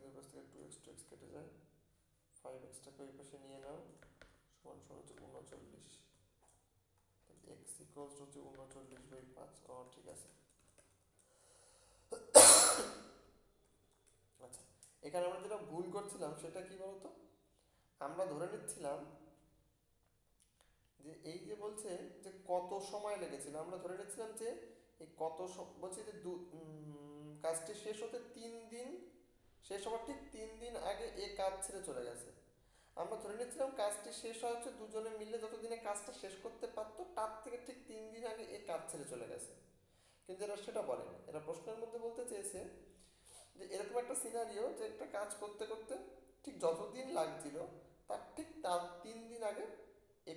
2x কেটে যায়, 5xটাকে ওই পাশে নিয়ে নাও, সমান হচ্ছে 39। x ইকুয়ালস হচ্ছে 39/5। ও ঠিক আছে। আচ্ছা, এখানে আমরা যেটা ভুল করছিলাম সেটা কি বলতো? আমরা ধরে নিচ্ছিলাম যে এই যে বলছে যে কত সময় লেগেছিল, আমরা ধরে নিচ্ছিলাম যে এই বলছে যে কাজটি শেষ হতে 3 দিন, শেষ হওয়ার ঠিক 3 দিন আগে কাজ ছেড়ে চলে গেছে। আমরা ধরে নিচ্ছিলাম কাজটি শেষ হওয়া হচ্ছে দুজনে মিলে যতদিনে কাজটা শেষ করতে পারতো তার থেকে ঠিক 3 দিন আগে কাজ ছেড়ে চলে গেছে। কিন্তু এরা সেটা বলেনি, এরা প্রশ্নের মধ্যে বলতে চেয়েছে যে এরকম একটা সিনারিও যে একটা কাজ করতে করতে ঠিক যতদিন লাগছিল তার 3 দিন আগে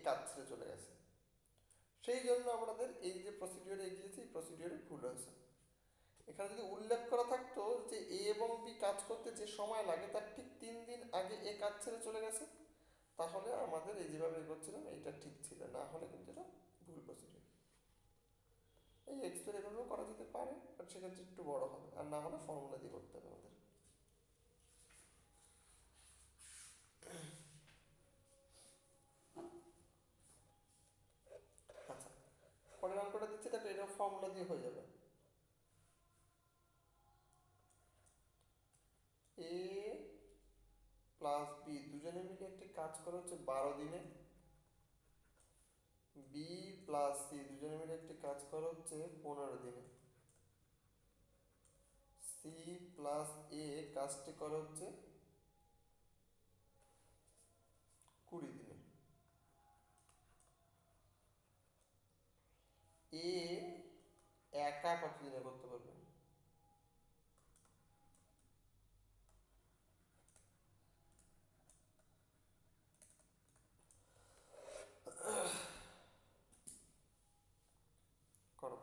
কাজ ছেড়ে চলে গেছে। সেই জন্য আমাদের এই যে প্রসিডিওরে এগিয়েছে, এই প্রসিডিওরে ভুল হয়েছে। এখানে যদি উল্লেখ করা থাকতো যে এ এবং বি কাজ করতে যে সময় লাগে তার ঠিক 3 দিন আগে কাজ ছেড়ে চলে গেছে, তাহলে আমাদের এই যেভাবে এগোচ্ছিলাম এইটা ঠিক ছিল, না হলে কিন্তু এটা ভুল প্রসিডিওর। এই এক্সপের এভাবেও করা যেতে পারে, বাট সেক্ষেত্রে একটু বড় হবে, আর না হলে ফর্মুলা দিয়ে করতে হবে আমাদের। আচ্ছা, পরের অঙ্কটা দিচ্ছি, তাহলে এটা ফর্মুলা দিয়ে হয়ে যাবে। এ প্লাস বি দুজনে মিলে একটি কাজ করা হচ্ছে 12 দিনে, বি প্লাস সি দুজনে মিলে একটি কাজ করা হচ্ছে 15 দিনে, সি প্লাস এ কাজটি করা হচ্ছে 20 দিনে, এ একা কতদিনে করতে পারবে? করো।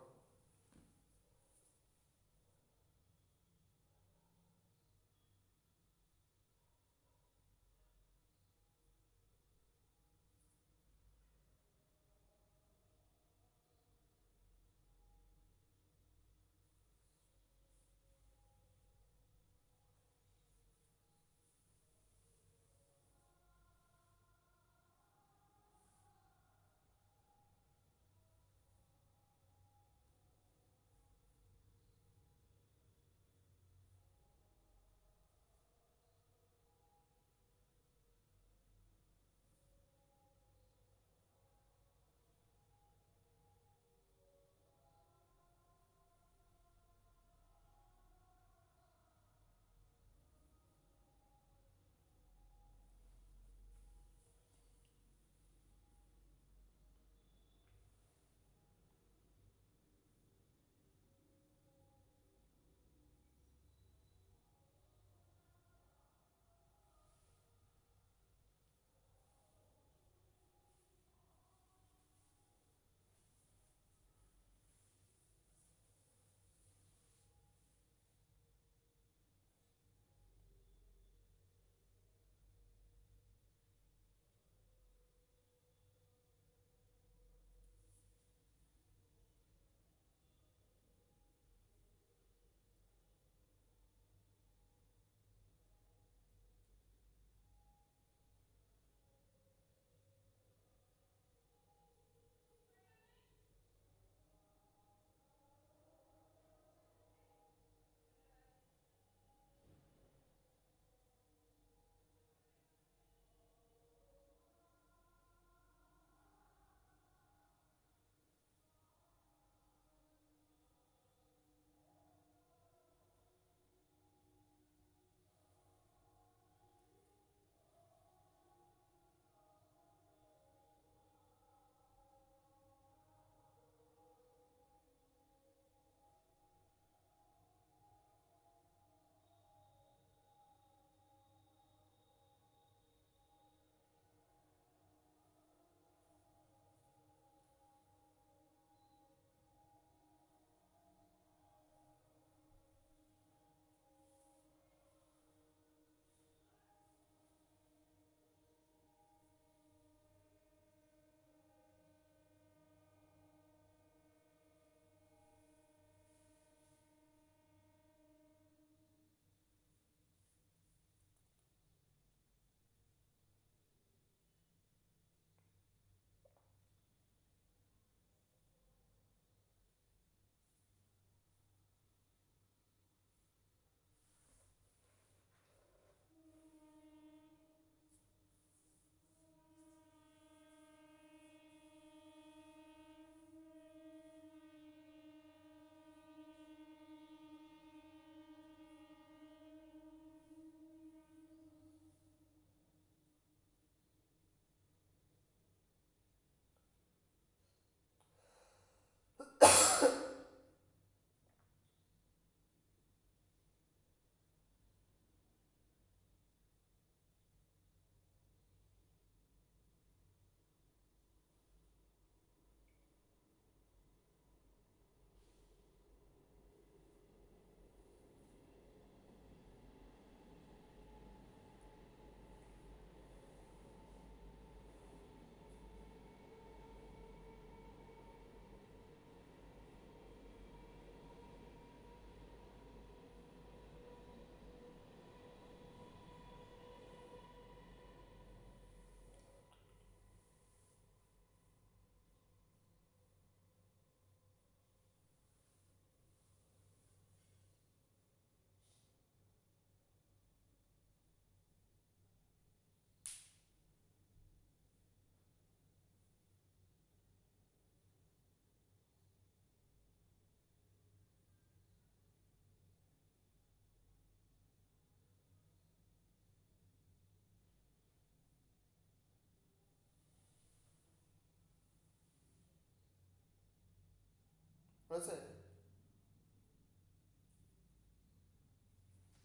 হয়েছে?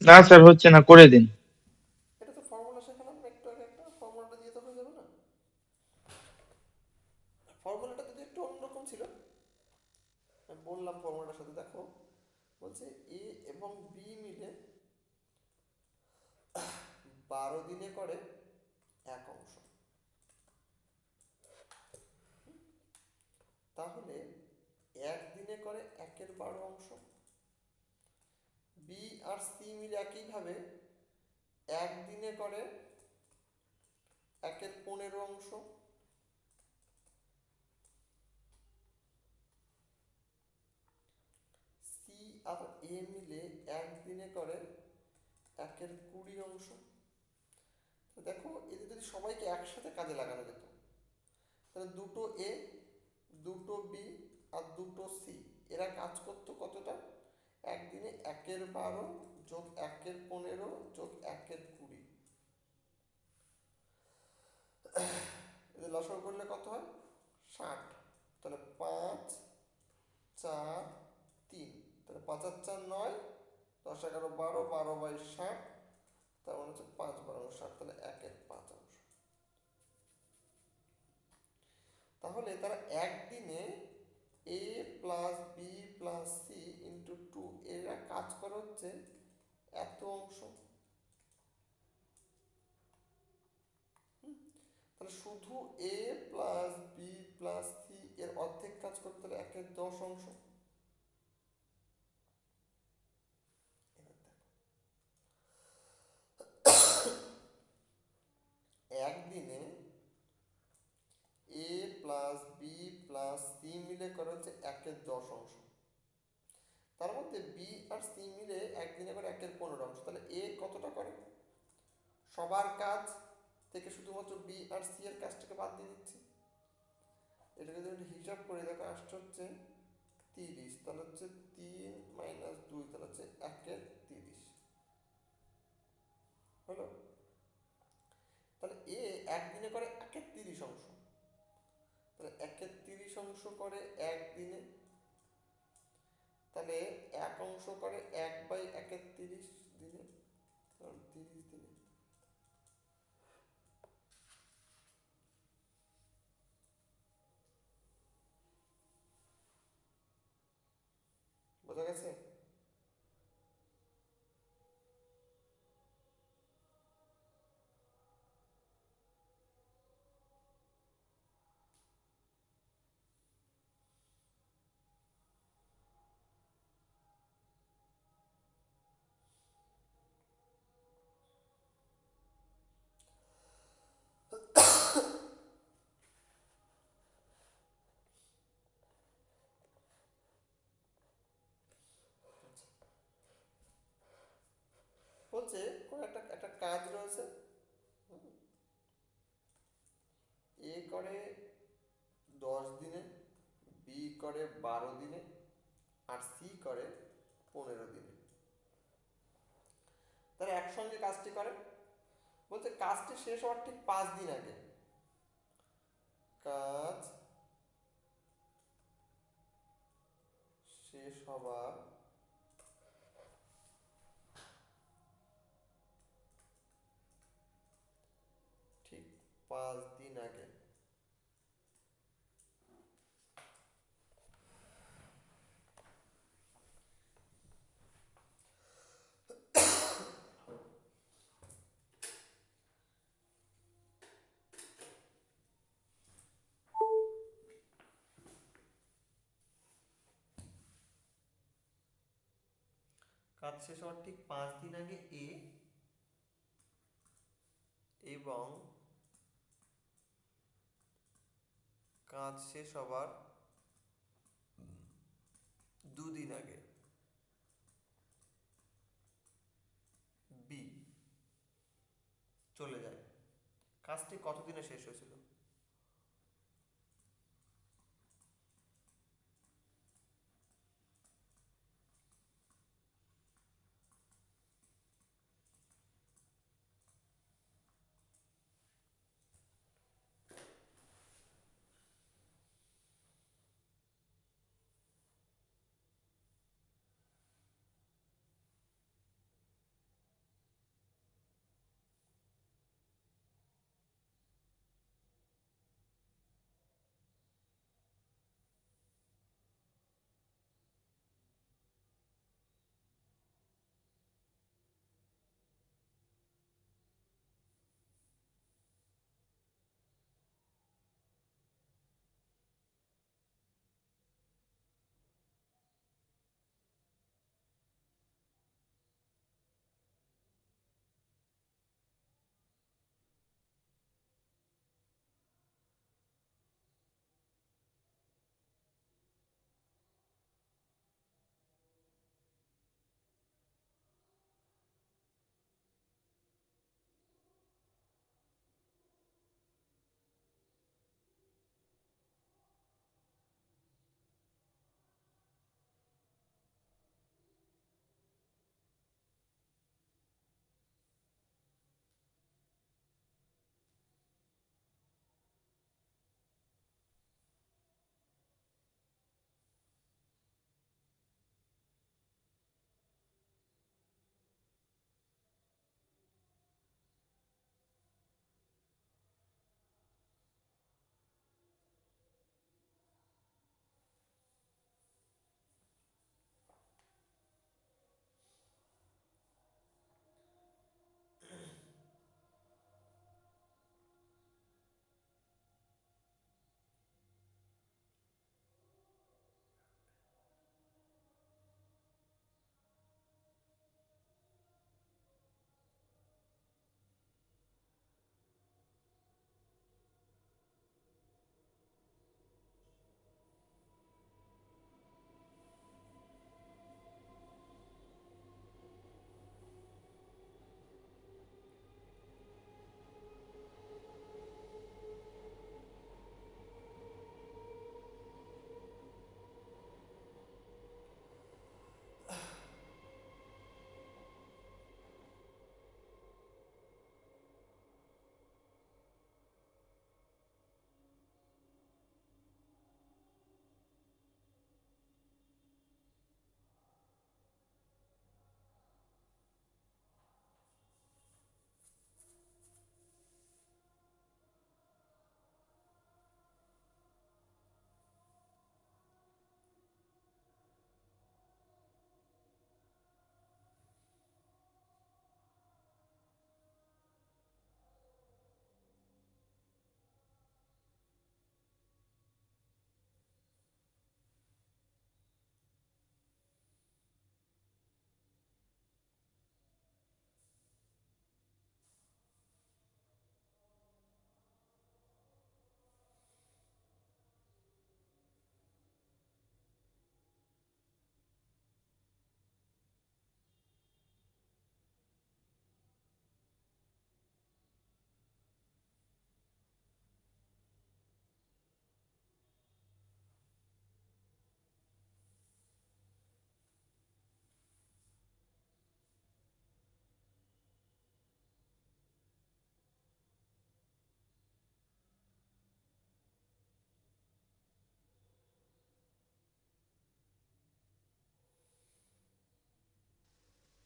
না স্যার, হচ্ছে না, করে দিন।
এটা তো ফর্মুলা শেখালাম একটু আগে, একটা ফর্মুলাটা দিয়ে তো হয়ে যাবে না? ফর্মুলাটা যদি একটু অন্যরকম ছিল, আমি বললাম ফর্মুলাটার সাথে দেখো, বলছে এ এবং বি মিলে 12 দিনে করে 1 অংশ। তাহলে 1 দিনে করে 1/12 অংশ। বি আর সি মিলে একইভাবে 1 দিনে করে 1/15 অংশ। সি আর এ মিলে 1 দিনে করে 1/20 অংশ। তো দেখো, এদের যদি সবাইকে একসাথে কাজে লাগানো যেত, তাহলে দুটো এ, দুটো বি আর দুটো সি এরা কাজ করতো কতটা? একদিনে 1/12 যোগ 1/15 যোগ 1/20। এদের লসাগু করলে কত হয়? 60। তাহলে 5, 4, 3, তাহলে 5 আর 4 9, 10 11 12, 12/60, তার মানে হচ্ছে 5/12 তাহলে 1/5 অংশ। তাহলে তারা একদিনে a plus b plus c into 2 এরা কাজ করে হচ্ছে এত অংশ। তাহলে শুধু a plus b plus c এর অর্ধেক কাজ করতে হলে 1/10 অংশ। এবার দেখো, একদিনে a plus b plus c মিলে করে হচ্ছে 1/10 অংশ। তার মধ্যে বি আর সি মিলে একদিনে করে 1/15 অংশ। তাহলে এ কতটা করে? সবার কাজ থেকে শুধুমাত্র বি আর সি এর কাজটাকে বাদ দিয়ে দিচ্ছি। এটাকে যদি একটু হিসাব করে দেখো, আসছে হচ্ছে 30। তাহলে হচ্ছে 3 - 2, তাহলে হচ্ছে 1/30 হলো। তাহলে এ একদিনে করে 1/30 অংশ। তাহলে 1/30 অংশ করে একদিনে, তাহলে 1 অংশ করে 1/1/30 দিনে, 30 দিনে। বোঝা গেছে? বলছে কোন একটা একটা কাজ রয়েছে, এ করে 10 দিনে, বি করে 12 দিনে, আর সি করে 15 দিনে। তারা একসঙ্গে কাজটি করে। বলছে কাজটি শেষ হওয়ার ঠিক 5 দিন আগে, কাজ শেষ হবার ঠিক 5 দিন আগে কাজ শেষ হওয়ার ঠিক 5 দিন আগে এ এবং কাজ শেষ হবার 2 দিন আগে বি চলে যায়। কাজটি কতদিনে শেষ হয়েছিল?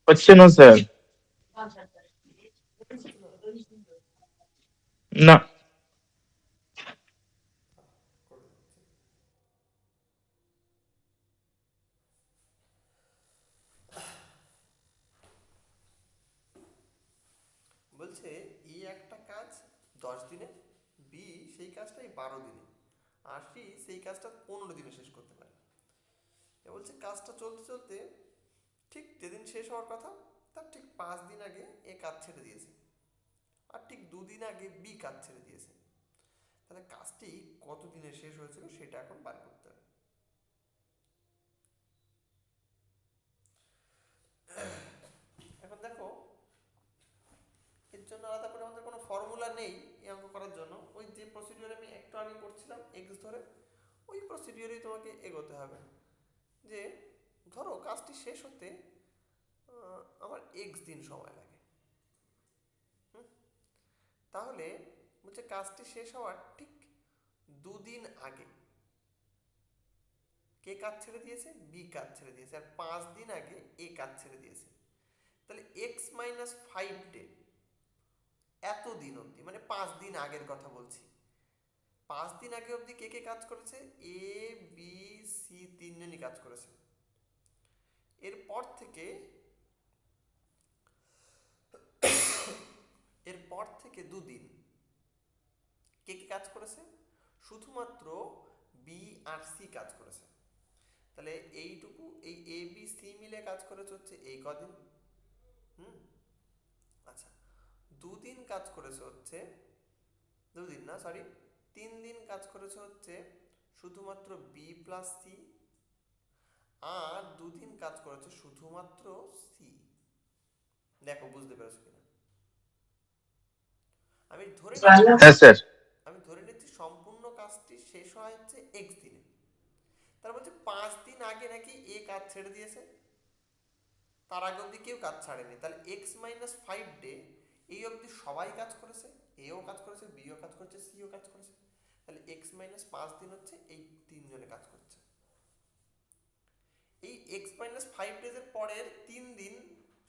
হচ্ছে না স্যার,
হচ্ছে না?
না।
করে দিচ্ছি। বলছে একটা কাজ 10 দিনে, বি সেই কাজটাই 12 দিনে, আর সি সেই কাজটা 15 দিনে শেষ করতে পারে। বলছে কাজটা চলতে চলতে ঠিক যেদিন শেষ হওয়ার কথা তার ঠিক 5 দিন আগে এ কাজ ছেড়ে দিয়েছে, আর ঠিক 2 দিন আগে বি কাজ ছেড়ে দিয়েছে। তাহলে কাজটি কত দিনে শেষ হয়েছিল সেটা এখন বার করতে হবে। এখন দেখো, এর জন্য আলাদা করে আমাদের কোনো ফর্মুলা নেই এই অঙ্ক করার জন্য। ওই যে প্রসিডিওর আমি একটু আগে করছিলাম এক্স ধরে, ওই প্রসিডিওরেই তোমাকে এগোতে হবে। যে ধরো কাজটি শেষ হতে আমার এক্স দিন সময় লাগে, তাহলে বলছে কাজটি শেষ হওয়ার ঠিক 2 দিন আগে কে কাজ ছেড়ে দিয়েছে, বি কাজ ছেড়ে দিয়েছে, আর 5 দিন আগে এ কাজ ছেড়ে দিয়েছে। তাহলে x-5 ডে, এতদিন অবধি মানে 5 দিন আগের কথা বলছি, 5 দিন আগে অবধি কে কে কাজ করেছে, এ বি সি তিনজনই কাজ করেছে। এরপর থেকে এরপর থেকে 2 দিন কে কে কাজ করেছে, শুধুমাত্র বি আর সি কাজ করেছে। তাহলে এইটুকু এই এ বি সি মিলে কাজ করেছে হচ্ছে এই কদিন। হুম, আচ্ছা, 2 দিন কাজ করেছে হচ্ছে, 2 দিন না সরি, 3 দিন কাজ করেছে হচ্ছে শুধুমাত্র বি প্লাস সি, আর 2 দিন কাজ করেছে শুধুমাত্র সি। দেখো বুঝতে পেরেছো কিনা? আমি ধরে নিচ্ছি
হ্যাঁ স্যার।
আমি ধরে নিচ্ছি সম্পূর্ণ কাজটি শেষ হয় হচ্ছে এক্স দিনে। তার বলছে 5 দিন আগে নাকি এ কাজ ছেড়ে দিয়েছে, তার আগে অবধি কেউ কাজ ছাড়েনি। তাহলে x-5 ডে এই অবধি সবাই কাজ করেছে, এও কাজ করেছে, বিও কাজ করেছে, সিও কাজ করেছে। তাহলে x-5 দিন হচ্ছে এই তিনজনে কাজ করছে। এই x-5 ডেজ এর পরের 3 দিন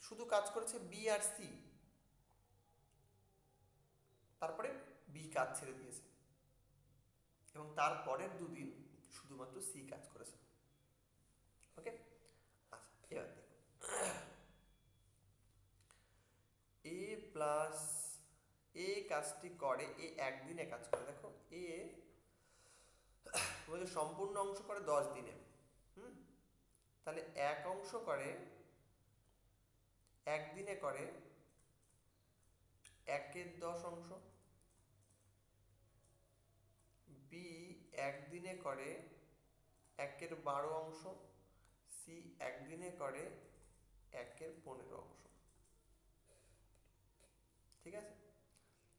শুধু কাজ করেছে বি আর সি, তারপরে বি কাজ ছেড়ে দিয়েছে, এবং তারপরের 2 দিন শুধুমাত্র সি কাজ করেছে। ওকে, আচ্ছা এবার দেখো, এ প্লাস এ কাজটি করে, এ একদিনে কাজ করে। দেখো এ সম্পূর্ণ অংশ করে 10 দিনে, হুম, তাহলে এক অংশ করে একদিনে করে 1/10 অংশ, বি একদিনে করে 1/12 অংশ, সি একদিনে করে 1/15 অংশ। ঠিক আছে,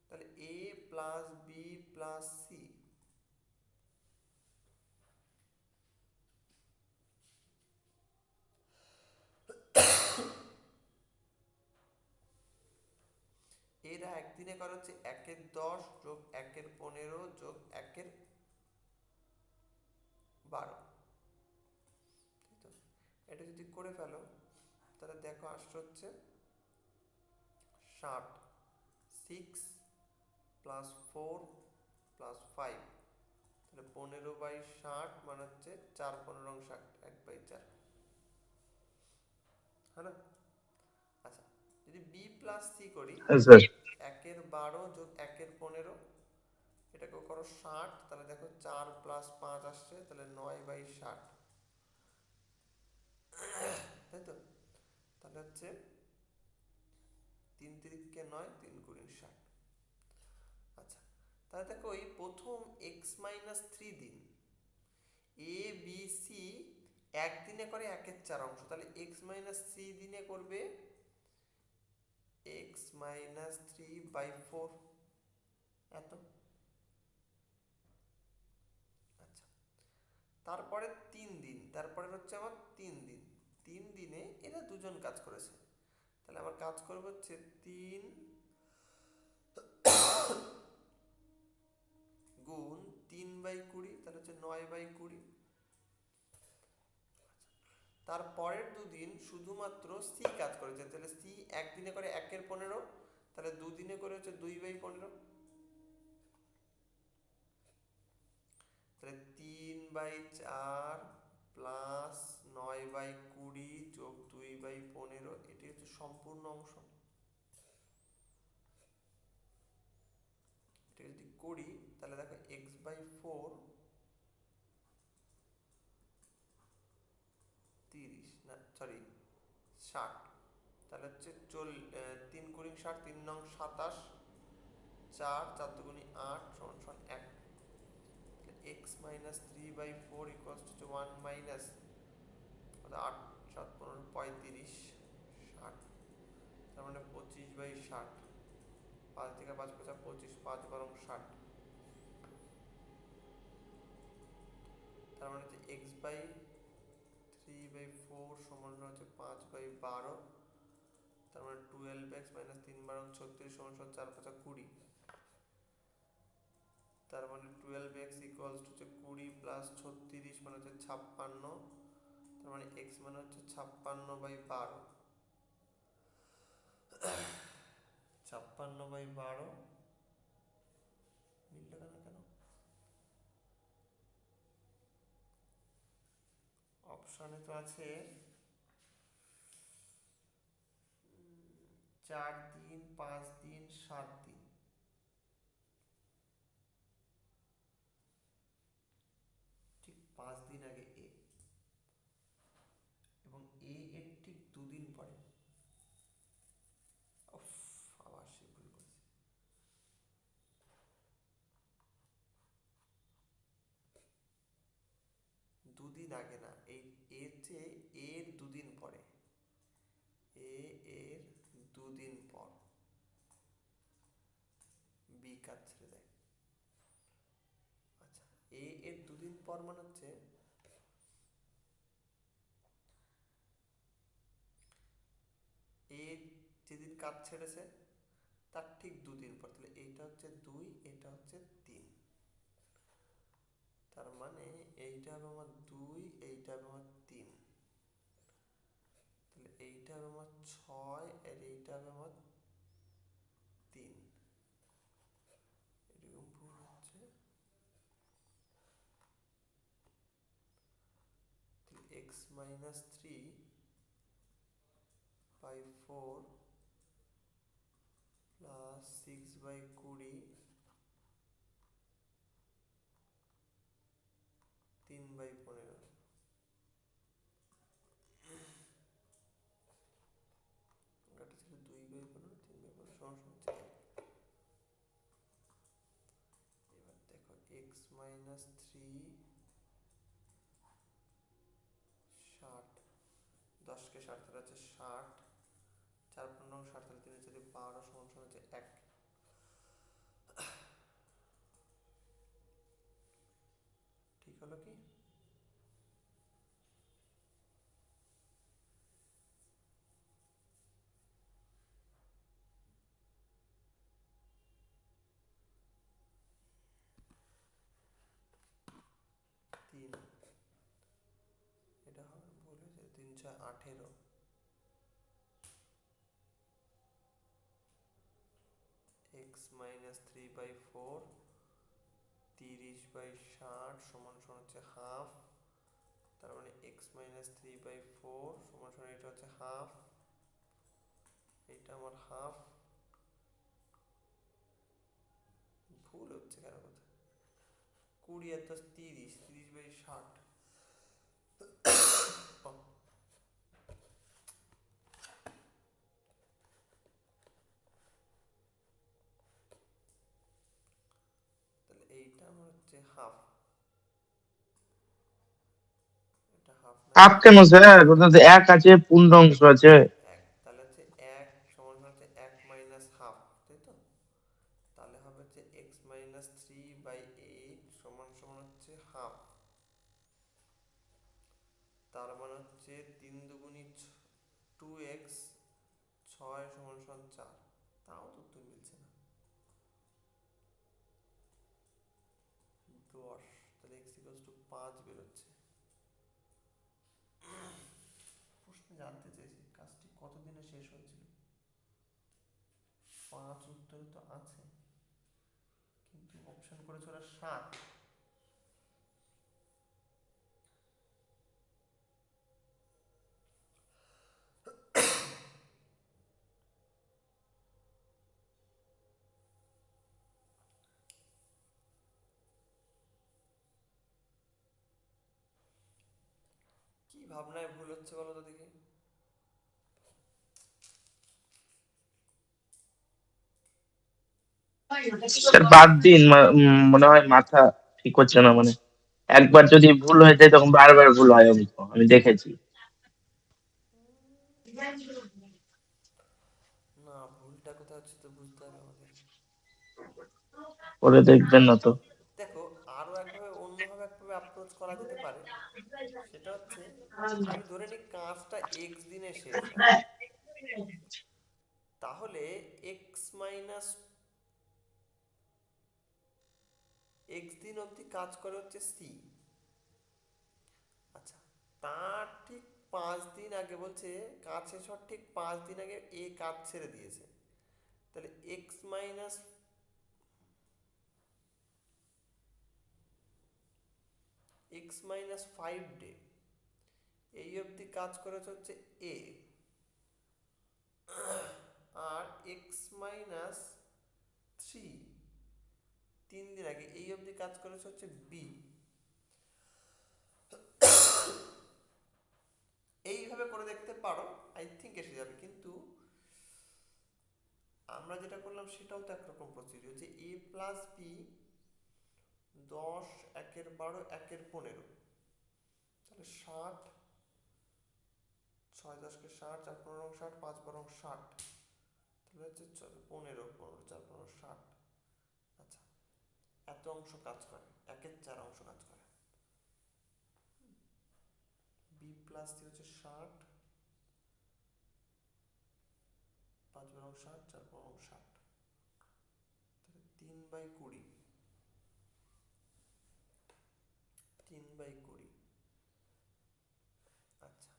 তাহলে a plus b plus C, এরা একদিনে করে হচ্ছে 1/10 যোগ 1/15 যোগ 1/12। এটা যদি করে ফেলো তাহলে দেখো আসছে হচ্ছে 60, 6+4+5, তাহলে 15/60 মানে হচ্ছে 4×15 1/4, হ্যাঁ না? আচ্ছা, যদি বি প্লাস সি করি,
হ্যাঁ স্যার।
1/12 যোগ 1/15, এটাকেও করো 60, তাহলে দেখো 4+5 আসছে, তাহলে 9/60, তাই তো? তাহলে হচ্ছে 3×3 = 9, 3×60। আচ্ছা, তাহলে দেখো এই প্রথম x-3 দিন এ বি সি একদিনে করে 1/4 অংশ, তাহলে x-3 দিনে করবে x-3/4, এত। আচ্ছা, তারপরে 3 দিন, তারপরে হচ্ছে আমার 3 দিন, 3 দিনে এরা দুজন কাজ করেছে, তাহলে আমার কাজ করবে হচ্ছে 3 গুণ 3/20, তাহলে হচ্ছে 9/20। তারপরের দুদিন শুধুমাত্র সি কাজ করেছে, তাহলে সি একদিনে করে 1/15, তাহলে দুদিনে করে হচ্ছে 2/15, তাহলে 3/4 প্লাস 9/20 যোগ 2/15, এটি হচ্ছে সম্পূর্ণ অংশ। এটা যদি করি তাহলে দেখো x/4 30 না সরি 60, তাহলে হচ্ছে 3 গুণিক 60, 3 নং 27, 4 4 দুগুণি 8 সমান সমান 1। x minus 3/4 equals to 1 minus 8 7 15 35 60, তার মানে 25/60, 5 থেকে 5 5 25, 5 12 60, তার মানে হচ্ছে x/3/4 সমান হচ্ছে 5/12, তার মানে 12x minus 3 12 36 সমান 4 5 20, তার মানে 12x equals to 20 plus 36 মানে হচ্ছে 56, তার মানে x মানে হচ্ছে 56/12, 56/12 মিলল না কেন? অপশনে তো আছে 4 দিন 5 দিন 7 দিন, ঠিক 5 দিন আগে এ, এবং এ এর ঠিক 2 দিন পরে। উফ, আবার সে ভুল করেছে। দুদিন আগে না, এই এর চেয়ে এর 2 দিন পরে, এর 2 দিন পর বি কাজ ছেড়ে দেয়। আচ্ছা, এর 2 দিন পর মানে হচ্ছে এ যেদিন কাজ ছেড়েছে তার ঠিক 2 দিন পর, তাহলে এইটা হচ্ছে 2, এটা হচ্ছে 3, তার মানে এইটা হবে আমার 2, এইটা হবে আমার 3, তাহলে এইটা হবে আমার 6 আর এইটা হবে আমার 3, এরকম ভুল হচ্ছে। তাহলে x minus 3/4 প্লাস 6/20 3/15, এটা ছিল 2/15 3/15 সমান সমান 4। এবার দেখো x minus 3 60, 10 কে 60 তাহলে হচ্ছে 60, 4 15 60, তাহলে 3 4 12 সমান সমান হচ্ছে 1। ঠিক হলো কি? তিন, এটা হবে ভুল হয়েছে, 3 6 18, x minus 3/4 30/60 সমান সমান হচ্ছে হাফ, তার মানে x minus 3/4 সমান সমান এটা হচ্ছে হাফ, এটা আমার হাফ, ভুল হচ্ছে কেন কোথায়? 20 আর 10 30, 30/60, তাহলে এইটা আমার হচ্ছে হাফ, এটা হাফ না,
হাফ কেন স্যার? ওটা তো এক আছে, পূর্ণ অংশ আছে।
এক, তাহলে হচ্ছে 1 সমান সমান হচ্ছে 1 মাইনাস হাফ, তাই তো? তাহলে হবে হচ্ছে x minus 3/8 সমান সমান হচ্ছে হাফ, তার মানে হচ্ছে 3 দুগুণি 2x, 6 সমান সমান 4, তাও তো উত্তর মিলছে না। 10, তাহলে x equals to 5 বেরোচ্ছে। 5 উত্তরে তো আছে, কিন্তু অপশন করেছে ওরা 7। কি ভাবনায় ভুল হচ্ছে বলো তো দেখি।
স্যার বাদ দিন, মনে হয় মাথা ঠিক হচ্ছে না, মানে একবার যদি ভুল হয়ে যায় তখন বারবার ভুল হয় অঙ্ক, আমি দেখেছি।
না, ভুলটা কোথায় হচ্ছে তো বুঝতে হবে আমাদের।
করে দেখবেন না তো?
দেখো, আরো একভাবে অন্যভাবে একভাবে অ্যাপ্রোচ করা যেতে পারে। সেটা হচ্ছে, আমি ধরে নিই কাজটা এক্স দিনে শেষ হয়, তাহলে এক্স দিন অবধি কাজ করে হচ্ছে সি। আচ্ছা, তার ঠিক 5 দিন আগে বলছে কাজ শেষ হওয়ার ঠিক 5 দিন আগে এ কাজ ছেড়ে দিয়েছে। তাহলে x-5 ডে এই অবধি কাজ করেছে হচ্ছে এ, আর x-3 3 দিন আগে এই অবধি কাজ করেছে হচ্ছে বি। এইভাবে করে দেখতে পারো, আই থিঙ্ক এসে যাবে। কিন্তু আমরা যেটা করলাম সেটাও তো একরকম প্রসিডিউর, যে এ প্লাস বি 10, 1-12, 1-15, তাহলে 60, 6-10 60, 4-15 60, 5-12 60, তাহলে হচ্ছে 15, 15 4-15 60। আচ্ছা, এত অংশ কাজ করে, 1/4 অংশ কাজ করে। বি প্লাস সি হচ্ছে 60, 5-12 60, 4-15 60, তাহলে 3/20, 3/20। আচ্ছা,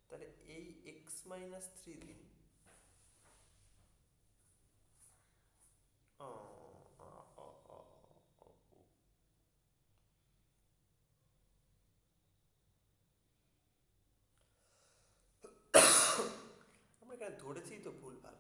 তাহলে এই x-3 দিন, ও, আ, অ, অ, অ, ও। আমরা এখানে ধরেছি তো ভুলভাল।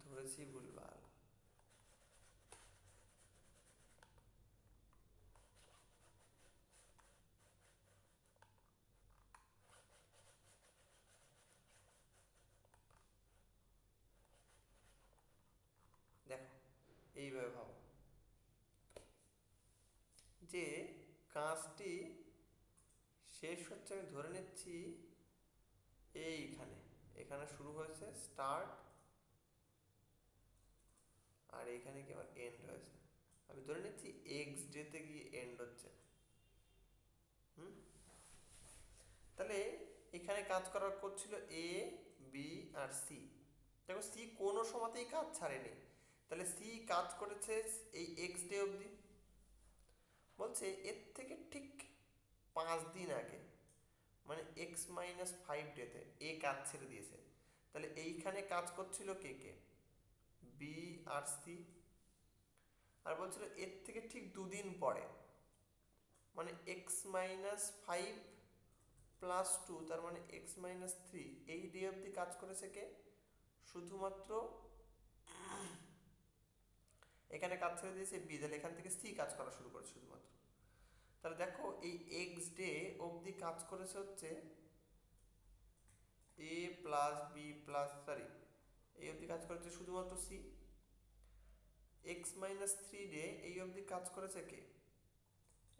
ধরেছি ভুলভাল। দেখো, এইভাবে ভাবো যে কাজটি শেষ হচ্ছে, আমি ধরে নিচ্ছি এইখানে, এখানে শুরু হয়েছে স্টার্ট, আর এখানে কি আবার এন্ড হয়েছে। আমি ধরে নিচ্ছি এক্স ডেতে গিয়ে এন্ড হচ্ছে। হুম, তাহলে এখানে কাজ করার করছিল এ, বি আর সি। দেখো, সি কোনো সময়তেই কাজ ছাড়েনি, তাহলে সি কাজ করেছে এই এক্স ডে অবধি। বলছে এর থেকে ঠিক 5 দিন আগে, মানে x-5 ডেতে এ কাজ ছেড়ে দিয়েছে। তাহলে এইখানে কাজ করছিল কে কে, বি আর সি। আর বলছিল এর থেকে ঠিক 2 দিন পরে, মানে x-5 প্লাস 2, তার মানে x-3, এই ডে অবধি কাজ করেছে কে, শুধুমাত্র এখানে কাজ ছেড়ে দিয়েছে বি, তাহলে এখান থেকে সি কাজ করা শুরু করেছে শুধুমাত্র। তাহলে দেখো, এই এক্স ডে অবধি কাজ করেছে হচ্ছে এ প্লাস বি প্লাস, সরি, এই অবধি কাজ করেছে শুধুমাত্র সি। x-3 ডে এই অবধি কাজ করেছে কে,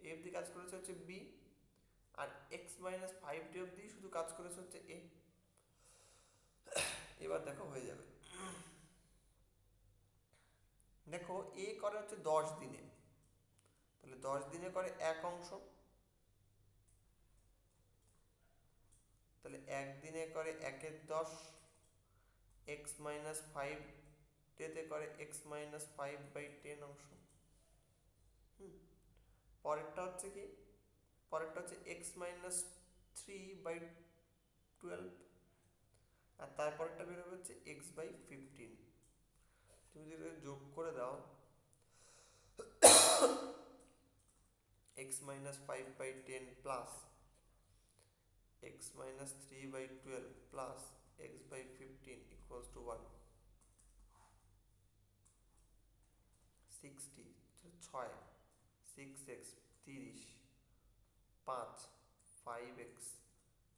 এই অবধি কাজ করেছে হচ্ছে বি। আর x-5 ডে অবধি শুধু কাজ করেছে হচ্ছে এ। এবার দেখো হয়ে যাবে। দেখো, এ করে হচ্ছে 10 দিনে, তাহলে 10 দিনে করে 1 অংশ, তাহলে 1 দিনে করে 1/10, x-5 টেতে করে x-5/10 অংশ। পরেরটা হচ্ছে কি, পরেরটা হচ্ছে x-3/12, আর তারপরেরটা বেরোবে হচ্ছে x/15। তুমি যদি যোগ করে দাও x-5/10 plus x-3/12 plus x/15 equals to 1, 60, 6, 6x 30, 5, 5x,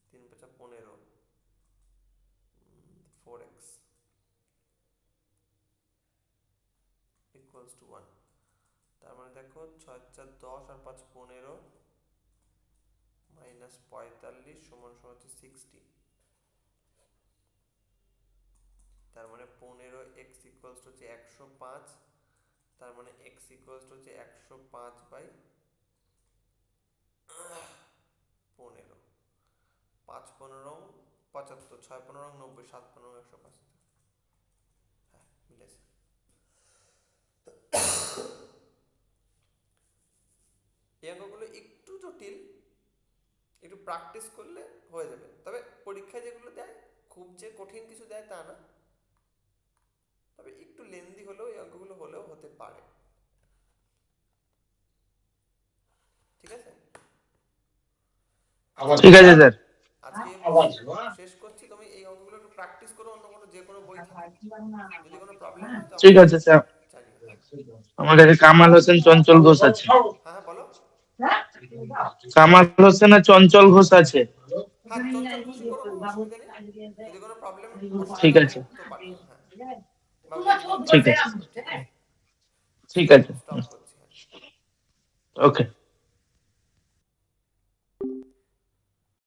3 5 15, 4x equals to 1। তার মানে দেখো 6 4 10 আর 5 15 মাইনাস 45 সমান সমান হচ্ছে 60। তার মানে 15x ইকুয়ালস হচ্ছে 105। তার মানে x ইকুয়ালস হচ্ছে 105/15, 5 15 75, 6 15 90, 7 15 105। হ্যাঁ মিলেছে। এই অঙ্কগুলো একটু জটিল, একটু প্র্যাকটিস করলে হয়ে যাবে। তবে পরীক্ষায় যেগুলো দেয় খুব যে কঠিন কিছু দেয় তা না, তবে একটু লেন্দি হলেও এই অঙ্কগুলো হলেও হতে পারে। ঠিক আছে,
ঠিক আছে স্যার।
আজকে শেষ করছি। তুমি এই অঙ্কগুলো একটু প্র্যাকটিস করো, অন্য কোনো যে কোনো বই থেকে। যদি কোনো প্রবলেম হয় তো
ঠিক
আমাকে
আছে স্যার।
জানিও।
আমার কাছে কামাল হোসেন চঞ্চল ঘোষ আছে।
হ্যাঁ হ্যাঁ বলো।
কামাল হোসেন আর চঞ্চল ঘোষ আছে।
হ্যাঁ চঞ্চল খুশি করো, কোনো অসুবিধা নেই। যদি কোনো প্রবলেম
ঠিক
অসুবিধা হয়
আছে,
তো পাঠাও। হ্যাঁ বা মেল করো।
ঠিক আছে,
ঠিক আছে,
ঠিক আছে।
স্টপ করছি।
ওকে।